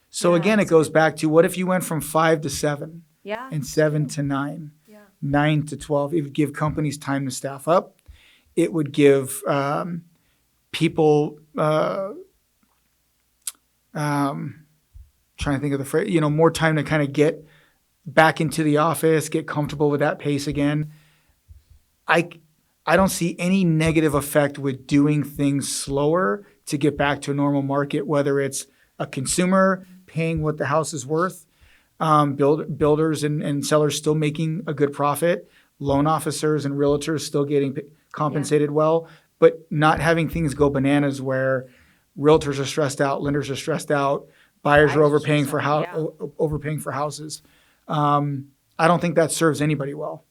So again, it goes back to what if you went from 5 to 7 and 7 to 9, 9 to 12. It would give companies time to staff up. It would give people, trying to think of the phrase, more time to kind of get back into the office, get comfortable with that pace again. I don't see any negative effect with doing things slower to get back to a normal market, whether it's a consumer paying what the house is worth, builders and sellers still making a good profit, loan officers and realtors still getting compensated well, but not having things go bananas where realtors are stressed out, lenders are stressed out, buyers are overpaying for houses. I don't think that serves anybody well.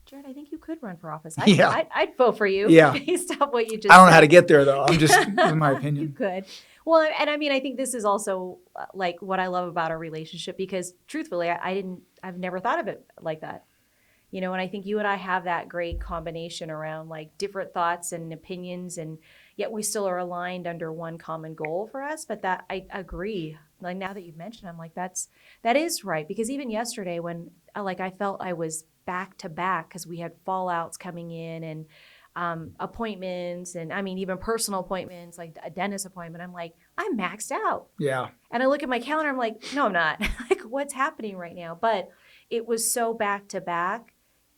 Jared, I think you could run for office. I'd vote for you based on what you just I don't know how to get there, though. I'm just, in my opinion. You could. Well, and I mean, I think this is also like what I love about our relationship because truthfully, I've never thought of it like that. And I think you and I have that great combination around like different thoughts and opinions, and yet we still are aligned under one common goal for us. But that I agree. Like now that you've mentioned, I'm like, that is right. Because even yesterday when I felt I was back to back because we had fallouts coming in and appointments and I mean, even personal appointments, like a dentist appointment, I'm like, I'm maxed out. Yeah. And I look at my calendar, I'm like, no, I'm not. Like what's happening right now? But it was so back to back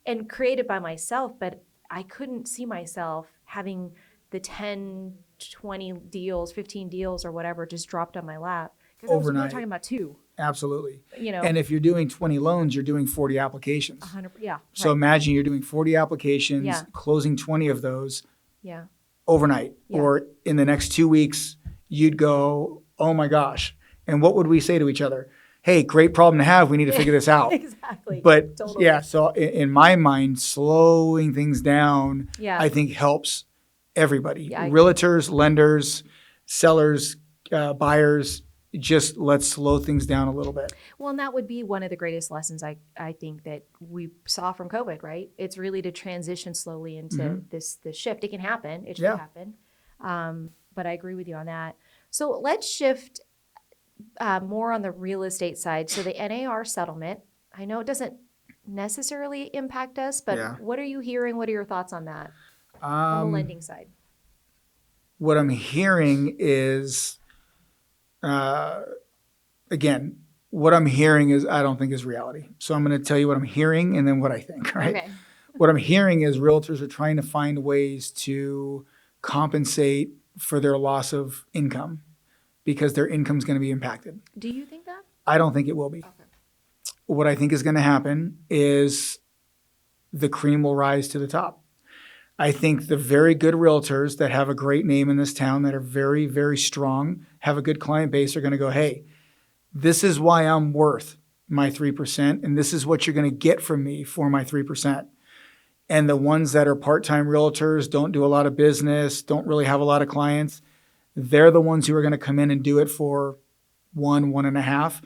and created by myself, but I couldn't see myself having the 10, 20 deals, 15 deals or whatever just dropped on my lap. Because we were talking about 2. Absolutely. You know, And if you're doing 20 loans, you're doing 40 applications. 100. Yeah. So Right. imagine you're doing 40 applications, Yeah. closing 20 of those Yeah. overnight. Yeah. Or in the next 2 weeks, you'd go, oh my gosh. And what would we say to each other? Hey, great problem to have. We need to figure this out. Exactly. But Totally. yeah, so in my mind, slowing things down, Yeah. I think helps everybody. Yeah, I agree. Realtors, lenders, sellers, buyers, just let's slow things down a little bit. Well, and that would be one of the greatest lessons I think that we saw from COVID, right? It's really to transition slowly into this shift. It can happen. It should Yeah. happen. But I agree with you on that. So let's shift more on the real estate side. So the NAR settlement, I know it doesn't necessarily impact us, but Yeah. what are you hearing? What are your thoughts on that on the lending side? What I'm hearing is, again, what I'm hearing is I don't think is reality. So I'm going to tell you what I'm hearing and then what I think, right? Okay. What I'm hearing is realtors are trying to find ways to compensate for their loss of income because their income is going to be impacted. Do you think that? I don't think it will be. Okay. What I think is going to happen is the cream will rise to the top. I think the very good realtors that have a great name in this town, that are very, very strong, have a good client base, are going to go, hey, this is why I'm worth my 3%, and this is what you're going to get from me for my 3%. And the ones that are part-time realtors, don't do a lot of business, don't really have a lot of clients, they're the ones who are going to come in and do it for 1.5.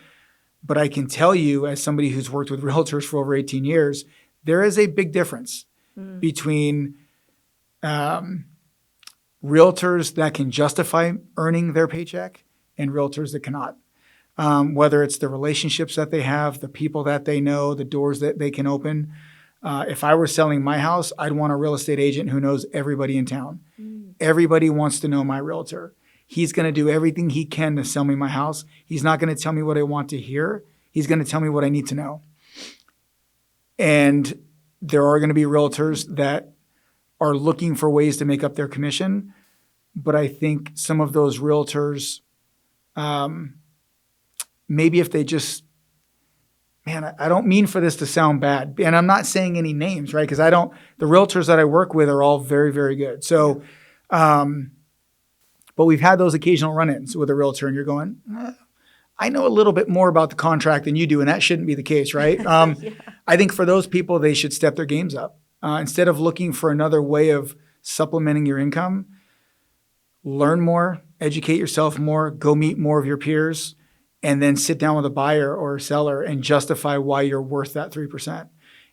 But I can tell you, as somebody who's worked with realtors for over 18 years, there is a big difference between realtors that can justify earning their paycheck and realtors that cannot. Whether it's the relationships that they have, the people that they know, the doors that they can open. If I were selling my house, I'd want a real estate agent who knows everybody in town. Everybody wants to know my realtor. He's going to do everything he can to sell me my house. He's not going to tell me what I want to hear. He's going to tell me what I need to know. And there are going to be realtors that are looking for ways to make up their commission. But I think some of those realtors, maybe if they just, man, I don't mean for this to sound bad. And I'm not saying any names, right? Because the realtors that I work with are all very, very good. So, but we've had those occasional run-ins with a realtor and you're going, I know a little bit more about the contract than you do, and that shouldn't be the case, right? I think for those people, they should step their games up. Instead of looking for another way of supplementing your income, learn more, educate yourself more, go meet more of your peers, and then sit down with a buyer or a seller and justify why you're worth that 3%.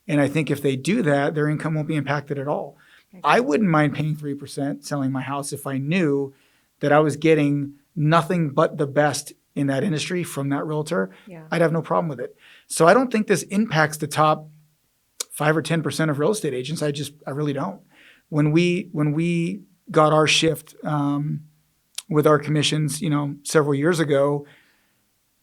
And I think if they do that, their income won't be impacted at all. Okay. I wouldn't mind paying 3% selling my house if I knew that I was getting nothing but the best in that industry from that realtor. Yeah. I'd have no problem with it. So I don't think this impacts the top 5 or 10% of real estate agents. I really don't. When we got our shift with our commissions, several years ago,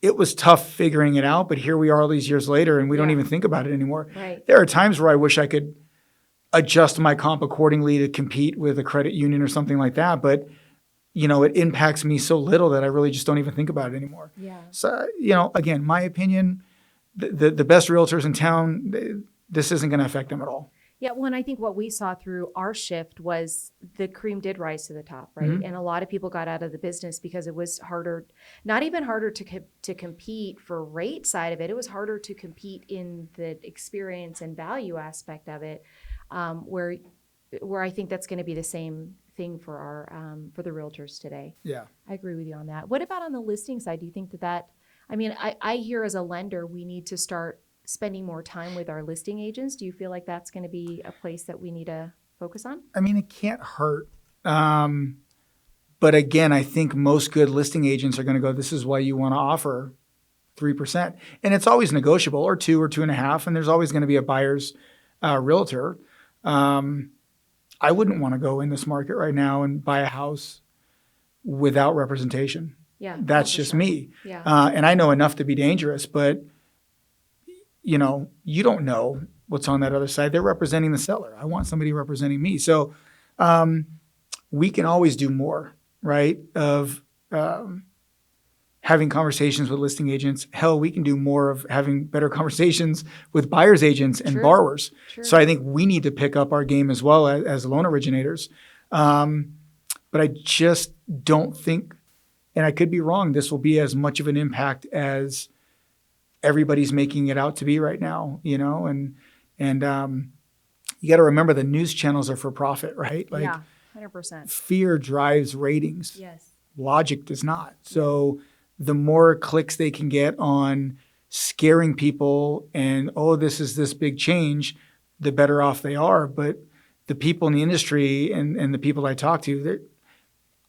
it was tough figuring it out, but here we are all these years later and we don't even think about it anymore. Right. There are times where I wish I could adjust my comp accordingly to compete with a credit union or something like that. But, it impacts me so little that I really just don't even think about it anymore. Yeah. So, again, my opinion, the best realtors in town, this isn't going to affect them at all. Yeah, well, and I think what we saw through our shift was the cream did rise to the top, right? Mm-hmm. And a lot of people got out of the business because it was harder, not even harder to compete for rate side of it. It was harder to compete in the experience and value aspect of it, where I think that's going to be the same thing for our for the realtors today. Yeah, I agree with you on that. What about on the listing side? Do you think that? I mean, I hear as a lender we need to start spending more time with our listing agents. Do you feel like that's going to be a place that we need to focus on? I mean, it can't hurt. But again, I think most good listing agents are going to go, this is why you want to offer 3%. And it's always negotiable, or 2 or 2.5. And there's always going to be a buyer's realtor. I wouldn't want to go in this market right now and buy a house without representation. Yeah, that's just me. Yeah. And I know enough to be dangerous, but you don't know what's on that other side. They're representing the seller. I want somebody representing me. So we can always do more, right? Of having conversations with listing agents. Hell, we can do more of having better conversations with buyers agents and True. borrowers. True. So I think we need to pick up our game as well as loan originators. But I just don't think, and I could be wrong, this will be as much of an impact as everybody's making it out to be right now, you know, and you got to remember the news channels are for profit, right? Like, yeah, 100%. fear drives ratings. Yes. Logic does not. So the more clicks they can get on scaring people and, oh, this is this big change, the better off they are. But the people in the industry and the people I talk to,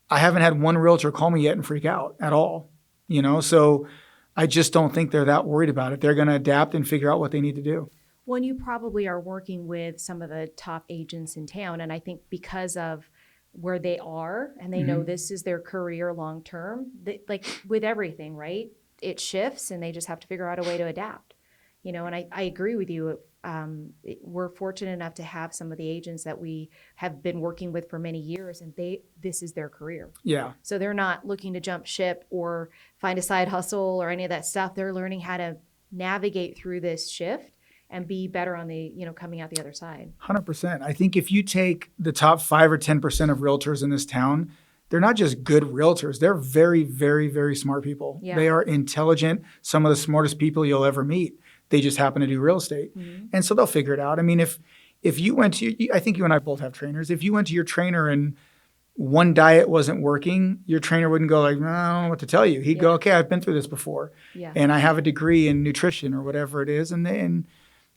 I haven't had one realtor call me yet and freak out at all, you know? So I just don't think they're that worried about it. They're going to adapt and figure out what they need to do. Well, and you probably are working with some of the top agents in town. And I think because of where they are and they know this is their career long term, like with everything, right? It shifts and they just have to figure out a way to adapt, you know, and I agree with you. We're fortunate enough to have some of the agents that we have been working with for many years, and this is their career. Yeah. So they're not looking to jump ship or find a side hustle or any of that stuff. They're learning how to navigate through this shift and be better on the, you know, coming out the other side. 100%. I think if you take the top 5 or 10% of realtors in this town, they're not just good realtors. They're very, very, very smart people. Yeah. They are intelligent, some of the smartest people you'll ever meet. They just happen to do real estate. And so they'll figure it out. I mean, if you went to, I think you and I both have trainers. If you went to your trainer and one diet wasn't working, your trainer wouldn't go like, I don't know what to tell you. He'd go, okay, I've been through this before. Yeah. And I have a degree in nutrition or whatever it is. And then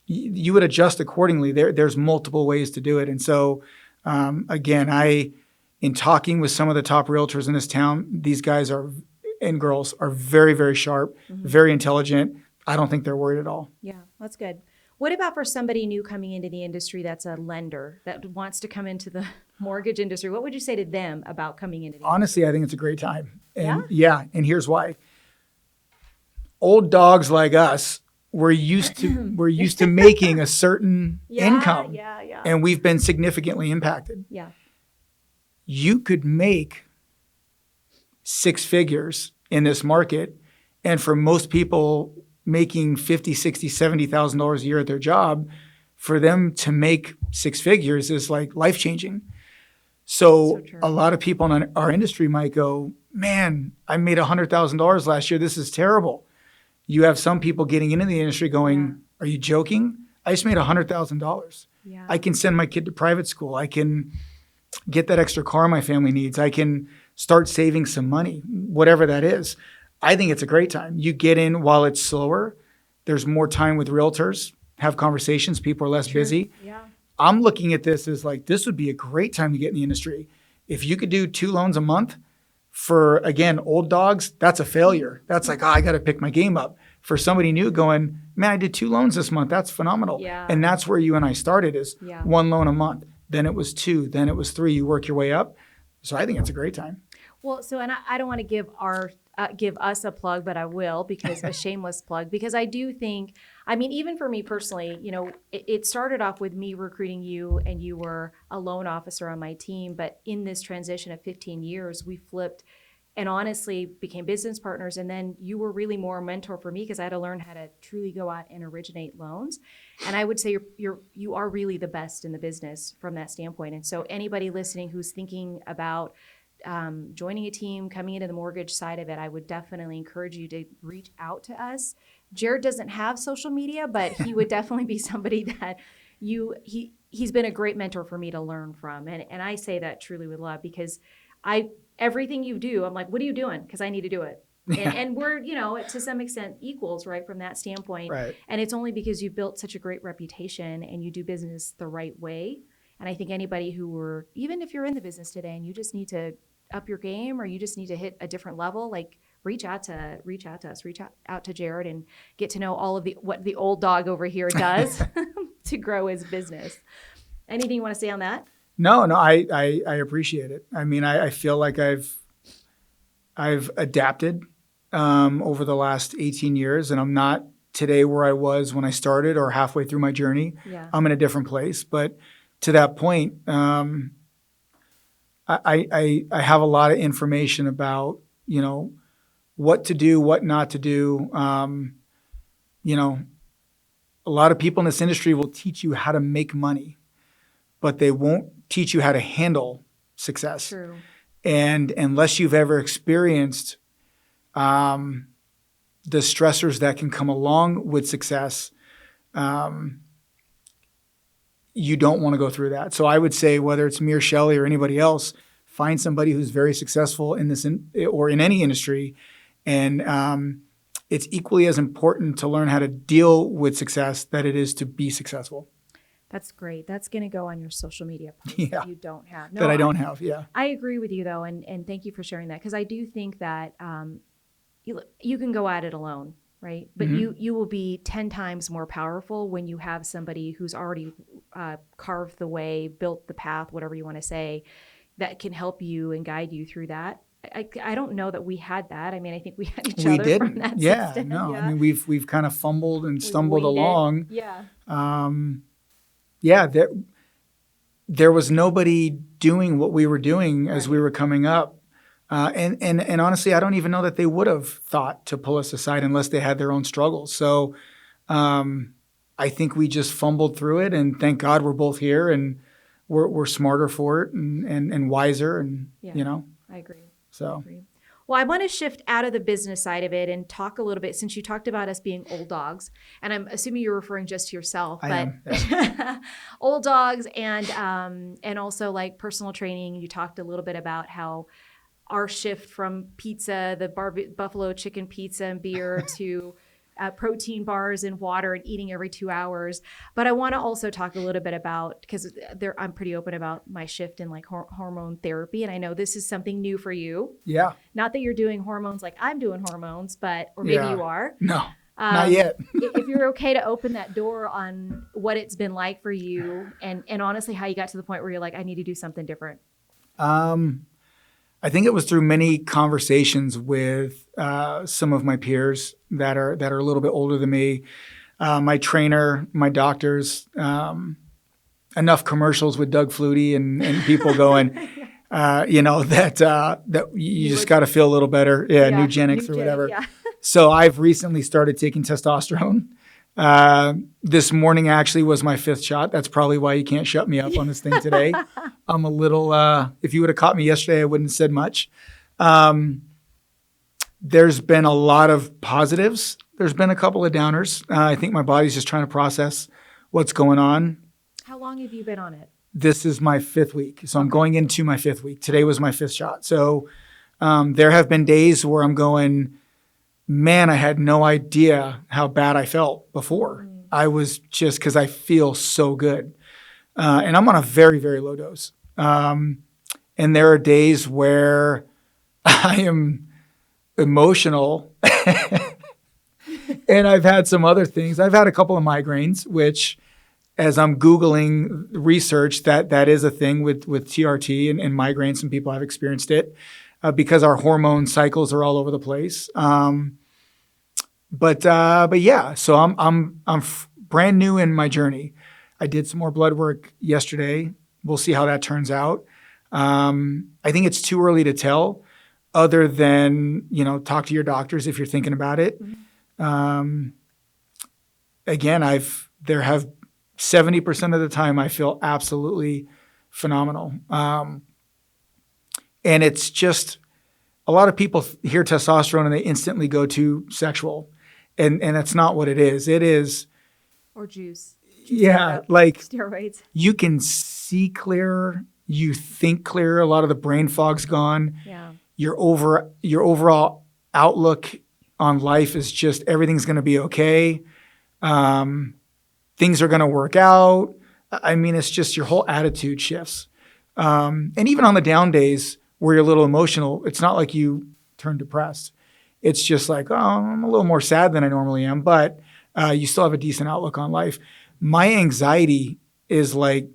you would adjust accordingly. There's multiple ways to do it. And so, again, in talking with some of the top realtors in this town, these guys and girls are very, very sharp, very intelligent. I don't think they're worried at all. Yeah, that's good. What about for somebody new coming into the industry that's a lender that wants to come into the mortgage industry? What would you say to them about coming into the Honestly, I think it's a great time. And and here's why. Old dogs like us, we're used to making a certain income. Yeah. And we've been significantly impacted. Yeah. You could make 6 figures in this market. And for most people making $50,000, $60,000, $70,000 a year at their job, for them to make 6 figures is like life-changing. So a lot of people in our industry might go, man, I made $100,000 last year. This is terrible. You have some people getting into the industry going, are you joking? I just made $100,000. Yeah. I can send my kid to private school. I can get that extra car my family needs. I can start saving some money, whatever that is. I think it's a great time. You get in while it's slower. There's more time with realtors, have conversations. People are less busy. Yeah. I'm looking at this as like, this would be a great time to get in the industry. If you could do 2 loans a month for, again, old dogs, that's a failure. That's like, I got to pick my game up. For somebody new going, man, I did 2 loans this month. That's phenomenal. Yeah. And that's where you and I started is 1 loan a month. Then it was 2. Then it was 3. You work your way up. So I think it's a great time. Well, so, and I don't want to give us a plug, but I will, because a shameless plug, because I do think, I mean, even for me personally, you know, it started off with me recruiting you and you were a loan officer on my team. But in this transition of 15 years, we flipped and honestly became business partners. And then you were really more a mentor for me because I had to learn how to truly go out and originate loans. And I would say you are really the best in the business from that standpoint. And so anybody listening who's thinking about joining a team, coming into the mortgage side of it, I would definitely encourage you to reach out to us. Jared doesn't have social media, but he would definitely be somebody that he's been a great mentor for me to learn from. And I say that truly with love because everything you do, I'm like, what are you doing? Because I need to do it. And we're, you know, to some extent equals, right, from that standpoint. Right. And it's only because you've built such a great reputation and you do business the right way. And I think anybody even if you're in the business today and you just need to up your game or you just need to hit a different level, like reach out to us, reach out to Jared and get to know all of what the old dog over here does to grow his business. Anything you want to say on that? No, I appreciate it. I mean, I feel like I've adapted over the last 18 years, and I'm not today where I was when I started or halfway through my journey. Yeah. I'm in a different place, but to that point, I have a lot of information about, you know, what to do, what not to do. You know, a lot of people in this industry will teach you how to make money, but they won't teach you how to handle success. True. And unless you've ever experienced the stressors that can come along with success, you don't want to go through that. So I would say, whether it's me or Shelly or anybody else, find somebody who's very successful in this or in any industry. And it's equally as important to learn how to deal with success that it is to be successful. That's great. That's going to go on your social media post Yeah. that you don't have. No, That I don't have, yeah. I agree with you, though, and thank you for sharing that, because I do think that you can go at it alone, right? But you will be 10 times more powerful when you have somebody who's already carved the way, built the path, whatever you want to say, that can help you and guide you through that. I don't know that we had that. I mean, I think we had each other from that system. No. Yeah. I mean, we've kind of fumbled and stumbled along. Yeah. There was nobody doing what we were doing as we were coming up. And honestly, I don't even know that they would have thought to pull us aside unless they had their own struggles. So I think we just fumbled through it, and thank God we're both here, and we're smarter for it and wiser, and you know. I agree. So. Well, I want to shift out of the business side of it and talk a little bit, since you talked about us being old dogs, and I'm assuming you're referring just to yourself, I but am, yeah. old dogs and also like personal training. You talked a little bit about how our shift from pizza, the buffalo chicken pizza and beer, to protein bars and water and eating every 2 hours. But I want to also talk a little bit about, because I'm pretty open about my shift in like hormone therapy. And I know this is something new for you. Yeah. Not that you're doing hormones like I'm doing hormones, or maybe you are. No, not yet. If you're okay to open that door on what it's been like for you, and honestly, how you got to the point where you're like, I need to do something different. I think it was through many conversations with some of my peers that are a little bit older than me, my trainer, my doctors, enough commercials with Doug Flutie and people going, that you just got to feel a little better. Yeah, Nugenics or whatever. Yeah. So I've recently started taking testosterone. This morning actually was my 5th shot. That's probably why you can't shut me up on this thing today. I'm a little, if you would have caught me yesterday, I wouldn't have said much. There's been a lot of positives. There's been a couple of downers. I think my body's just trying to process what's going on. How long have you been on it? This is my 5th week. So I'm going into my 5th week. Today was my 5th shot. So there have been days where I'm going, man, I had no idea how bad I felt before. I was just, because I feel so good. And I'm on a very, very low dose. And there are days where I am emotional. And I've had some other things. I've had a couple of migraines, which, as I'm Googling research, that is a thing with TRT and migraines. Some people have experienced it because our hormone cycles are all over the place. But yeah, so I'm brand new in my journey. I did some more blood work yesterday. We'll see how that turns out. I think it's too early to tell, other than, talk to your doctors if you're thinking about it. Again, there have 70% of the time I feel absolutely phenomenal. And it's just, a lot of people hear testosterone and they instantly go to sexual. And that's not what it is. It is. Or juice. Yeah. Like steroids. You can see clearer. You think clearer. A lot of the brain fog's gone. Yeah. Your overall outlook on life is just, everything's going to be okay. Things are going to work out. I mean, it's just your whole attitude shifts. And even on the down days where you're a little emotional, it's not like you turn depressed. It's just like, oh, I'm a little more sad than I normally am, but you still have a decent outlook on life. My anxiety is like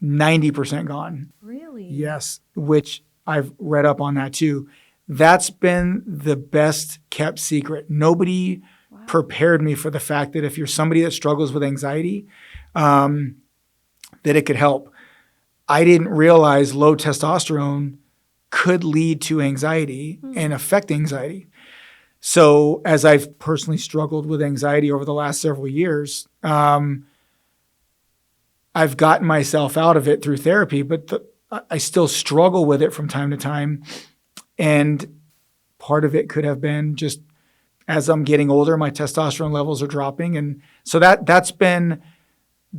90% gone. Really? Yes, which I've read up on that too. That's been the best kept secret. Nobody prepared me for the fact that if you're somebody that struggles with anxiety, that it could help. I didn't realize low testosterone could lead to anxiety and affect anxiety. So as I've personally struggled with anxiety over the last several years, I've gotten myself out of it through therapy, but I still struggle with it from time to time. And part of it could have been just as I'm getting older, my testosterone levels are dropping. And so that's been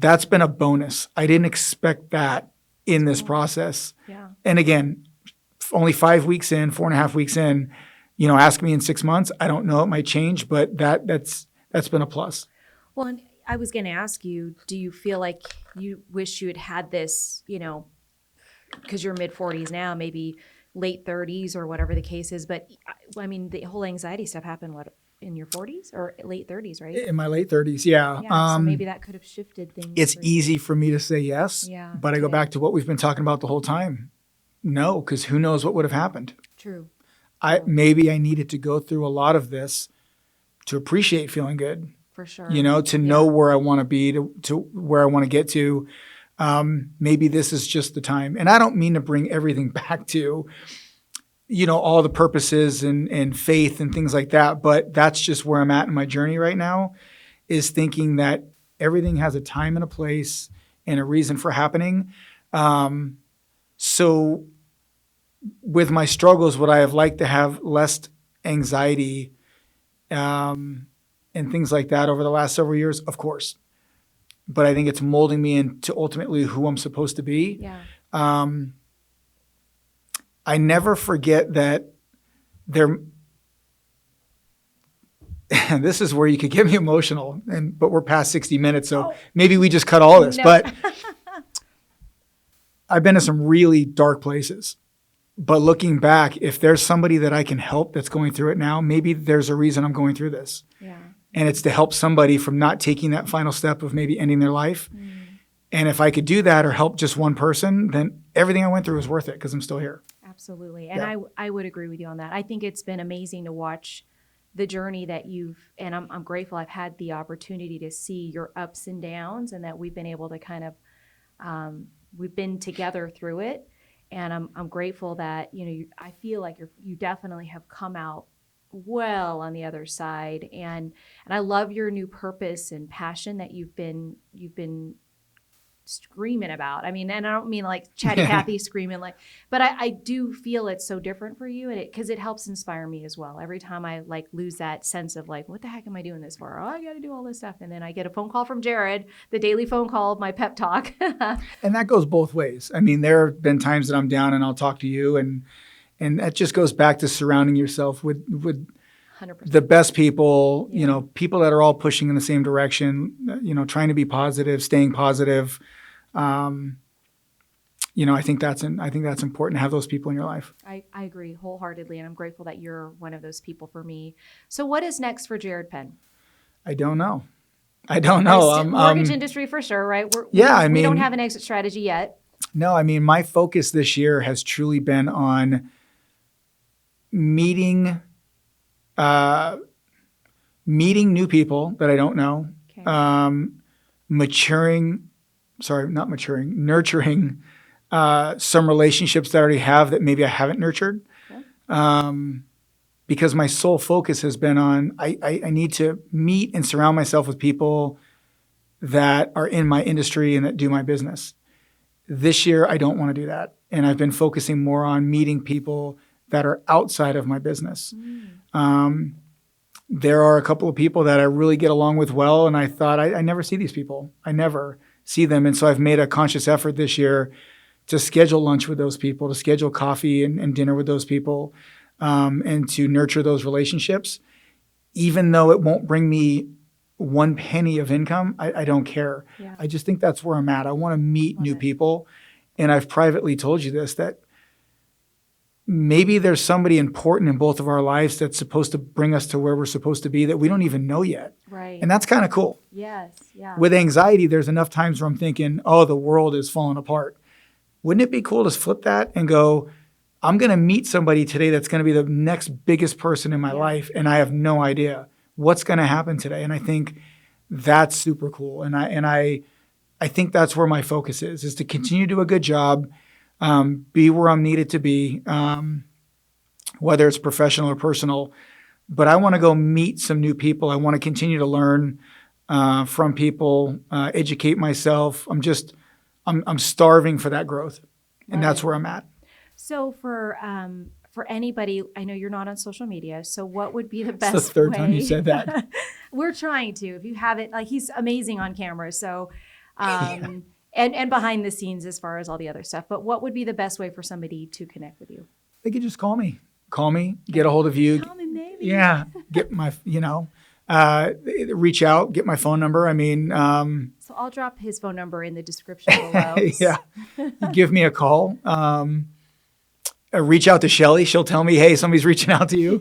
a bonus. I didn't expect that in this process. Yeah. And again, only 5 weeks in, 4.5 weeks in, ask me in 6 months. I don't know. It might change, but that's been a plus. Well, and I was going to ask you, do you feel like you wish you had this, because you're mid-40s now, maybe late 30s or whatever the case is. But I mean, the whole anxiety stuff happened, in your 40s or late 30s, right? In my late 30s, yeah. Yeah, so maybe that could have shifted things. It's easy for me to say yes, but I go back to what we've been talking about the whole time. No, because who knows what would have happened. True. Maybe I needed to go through a lot of this to appreciate feeling good. For sure. To know where I want to be, to where I want to get to. Maybe this is just the time. And I don't mean to bring everything back to, all the purposes and faith and things like that. But that's just where I'm at in my journey right now, is thinking that everything has a time and a place and a reason for happening. So with my struggles, would I have liked to have less anxiety and things like that over the last several years? Of course. But I think it's molding me into ultimately who I'm supposed to be. Yeah. I never forget that this is where you could get me emotional, but we're past 60 minutes, so maybe we just cut all this. No. But I've been to some really dark places. But looking back, if there's somebody that I can help that's going through it now, maybe there's a reason I'm going through this. Yeah. And it's to help somebody from not taking that final step of maybe ending their life. And if I could do that or help just one person, then everything I went through was worth it because I'm still here. Absolutely. And I would agree with you on that. I think it's been amazing to watch the journey that and I'm grateful I've had the opportunity to see your ups and downs, and that we've been able to kind of, we've been together through it. And I'm grateful that, I feel like you definitely have come out well on the other side. And I love your new purpose and passion that you've been screaming about. I mean, and I don't mean like Chatty Cathy screaming, but I do feel it's so different for you, and because it helps inspire me as well. Every time I lose that sense of what the heck am I doing this for? Oh, I got to do all this stuff. And then I get a phone call from Jared, the daily phone call of my pep talk. And that goes both ways. I mean, there have been times that I'm down and I'll talk to you, and that just goes back to surrounding yourself with 100%. The best people, people that are all pushing in the same direction, trying to be positive, staying positive. I think that's important to have those people in your life. I agree wholeheartedly, and I'm grateful that you're one of those people for me. So what is next for Jared Penn? I don't know. Mortgage industry for sure, right? We don't have an exit strategy yet. No, I mean, my focus this year has truly been on meeting new people that I don't know, nurturing some relationships that I already have that maybe I haven't nurtured. Because my sole focus has been on, I need to meet and surround myself with people that are in my industry and that do my business. This year, I don't want to do that. And I've been focusing more on meeting people that are outside of my business. There are a couple of people that I really get along with well, and I thought I never see these people. I never see them. And so I've made a conscious effort this year to schedule lunch with those people, to schedule coffee and dinner with those people, and to nurture those relationships. Even though it won't bring me one penny of income, I don't care. Yeah. I just think that's where I'm at. I want to meet new people. And I've privately told you this, that maybe there's somebody important in both of our lives that's supposed to bring us to where we're supposed to be that we don't even know yet. Right. And that's kind of cool. Yes. Yeah. With anxiety, there's enough times where I'm thinking, oh, the world is falling apart. Wouldn't it be cool to flip that and go, I'm going to meet somebody today that's going to be the next biggest person in my life, and I have no idea what's going to happen today. And I think that's super cool. And I think that's where my focus is to continue to do a good job, be where I'm needed to be, whether it's professional or personal. But I want to go meet some new people. I want to continue to learn from people, educate myself. I'm starving for that growth, and that's where I'm at. So for anybody, I know you're not on social media. So what would be the best? It's the third way? time you said that. We're trying to. If you haven't, like, he's amazing on camera. So, and behind the scenes as far as all the other stuff. But what would be the best way for somebody to connect with you? They could just call me, get a hold of you. Call me, maybe. Yeah, get my, reach out, get my phone number. I mean, so I'll drop his phone number in the description below. Yeah, give me a call. Reach out to Shelly. She'll tell me, hey, somebody's reaching out to you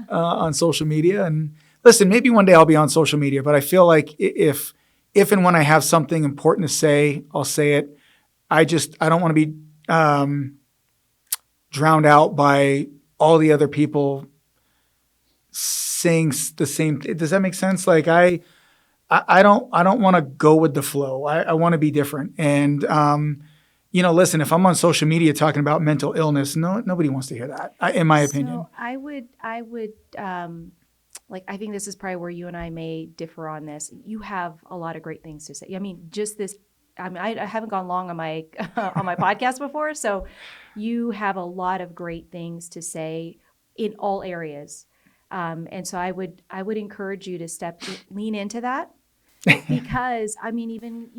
on social media. And listen, maybe one day I'll be on social media, but I feel like if and when I have something important to say, I'll say it. I don't want to be drowned out by all the other people saying the same. Does that make sense? Like I don't want to go with the flow. I want to be different. And listen, if I'm on social media talking about mental illness, nobody wants to hear that, in my opinion. So I would, I think this is probably where you and I may differ on this. You have a lot of great things to say. I mean, I haven't gone long on my on my podcast before, so you have a lot of great things to say in all areas, and so I would encourage you to lean into that, because I mean, even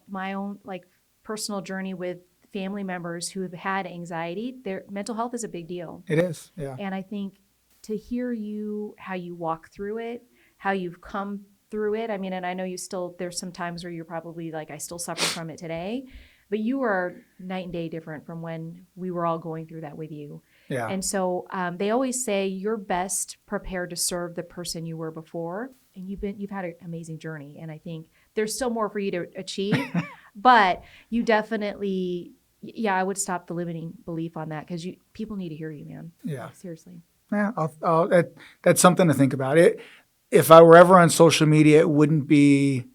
my own personal journey with family members who have had anxiety, their mental health is a big deal. It is, yeah. And I think to hear how you walk through it, how you've come through it. I mean, and I know there's some times where you're probably like, I still suffer from it today, but you are night and day different from when we were all going through that with you. Yeah. And so they always say you're best prepared to serve the person you were before. And you've had an amazing journey. And I think there's still more for you to achieve, but you definitely, I would stop the limiting belief on that, because people need to hear you, man. Yeah. Seriously. Yeah, that's something to think about. If I were ever on social media, it wouldn't be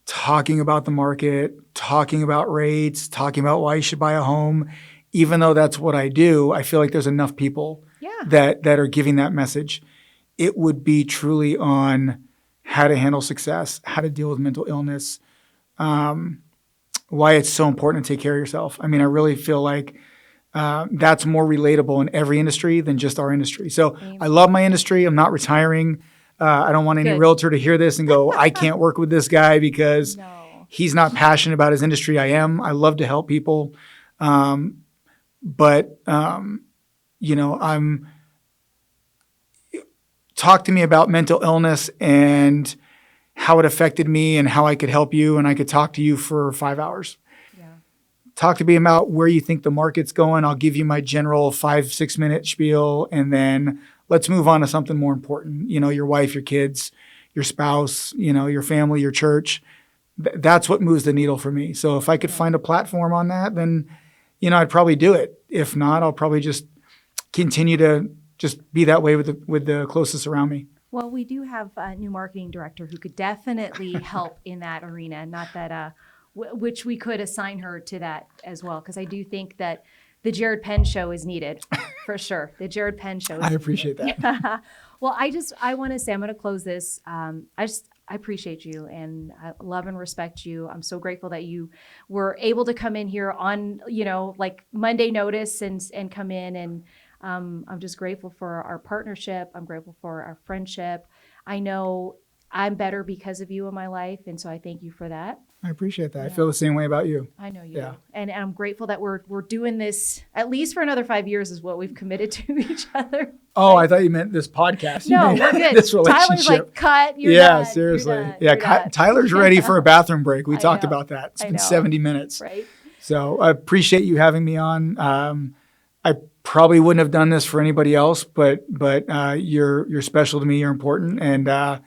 talking about the market, talking about rates, talking about why you should buy a home. Even though that's what I do, I feel like there's enough people that are giving that message. It would be truly on how to handle success, how to deal with mental illness, why it's so important to take care of yourself. I mean, I really feel like that's more relatable in every industry than just our industry. So I love my industry. I'm not retiring. I don't want any realtor to hear this and go, I can't work with this guy because he's not passionate about his industry. I am. I love to help people. Talk to me about mental illness and how it affected me and how I could help you. And I could talk to you for 5 hours. Talk to me about where you think the market's going. I'll give you my general 5-6 minute spiel, and then let's move on to something more important. Your wife, your kids, your spouse, your family, your church. That's what moves the needle for me. So if I could find a platform on that, then, I'd probably do it. If not, I'll probably just continue to just be that way with the closest around me. Well, we do have a new marketing director who could definitely help in that arena. Not that, which we could assign her to that as well, because I do think that the Jared Penn Show is needed for sure. The Jared Penn Show. I appreciate that. Yeah. Well, I want to say, I'm going to close this. I appreciate you, and I love and respect you. I'm so grateful that you were able to come in here on, Monday notice and come in. And I'm just grateful for our partnership. I'm grateful for our friendship. I know I'm better because of you in my life, and so I thank you for that. I appreciate that. Yeah. I feel the same way about you. I know you do. And I'm grateful that we're doing this at least for another 5 years is what we've committed to each other. Oh, I thought you meant this podcast. No, we're good. This relationship. Tyler's like, cut. You're yeah, done. Seriously. You're done. Yeah, You're done. Tyler's ready for a bathroom break. We talked about that. It's been 70 minutes. Right. So I appreciate you having me on. I probably wouldn't have done this for anybody else, but you're special to me. You're important. And,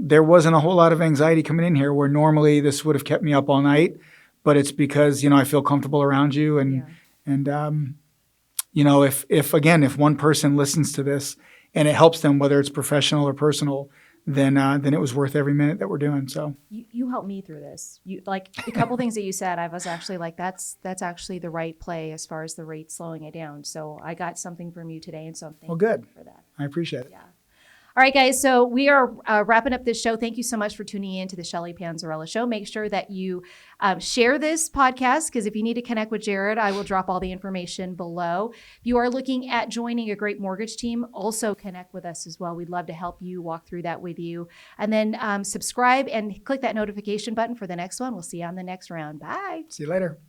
there wasn't a whole lot of anxiety coming in here where normally this would have kept me up all night, but it's because, I feel comfortable around you. And if one person listens to this and it helps them, whether it's professional or personal, then it was worth every minute that we're doing. So You helped me through this. You like a couple things that you said. I was actually like, that's actually the right play as far as the rate slowing it down. So I got something from you today, and so I'm thankful good. for that. I appreciate it. Yeah. All right, guys. So we are wrapping up this show. Thank you so much for tuning in to the Shelly Panzarella Show. Make sure that you share this podcast, because if you need to connect with Jared, I will drop all the information below. If you are looking at joining a great mortgage team, also connect with us as well. We'd love to help you, walk through that with you. And then subscribe and click that notification button for the next one. We'll see you on the next round. Bye. See you later.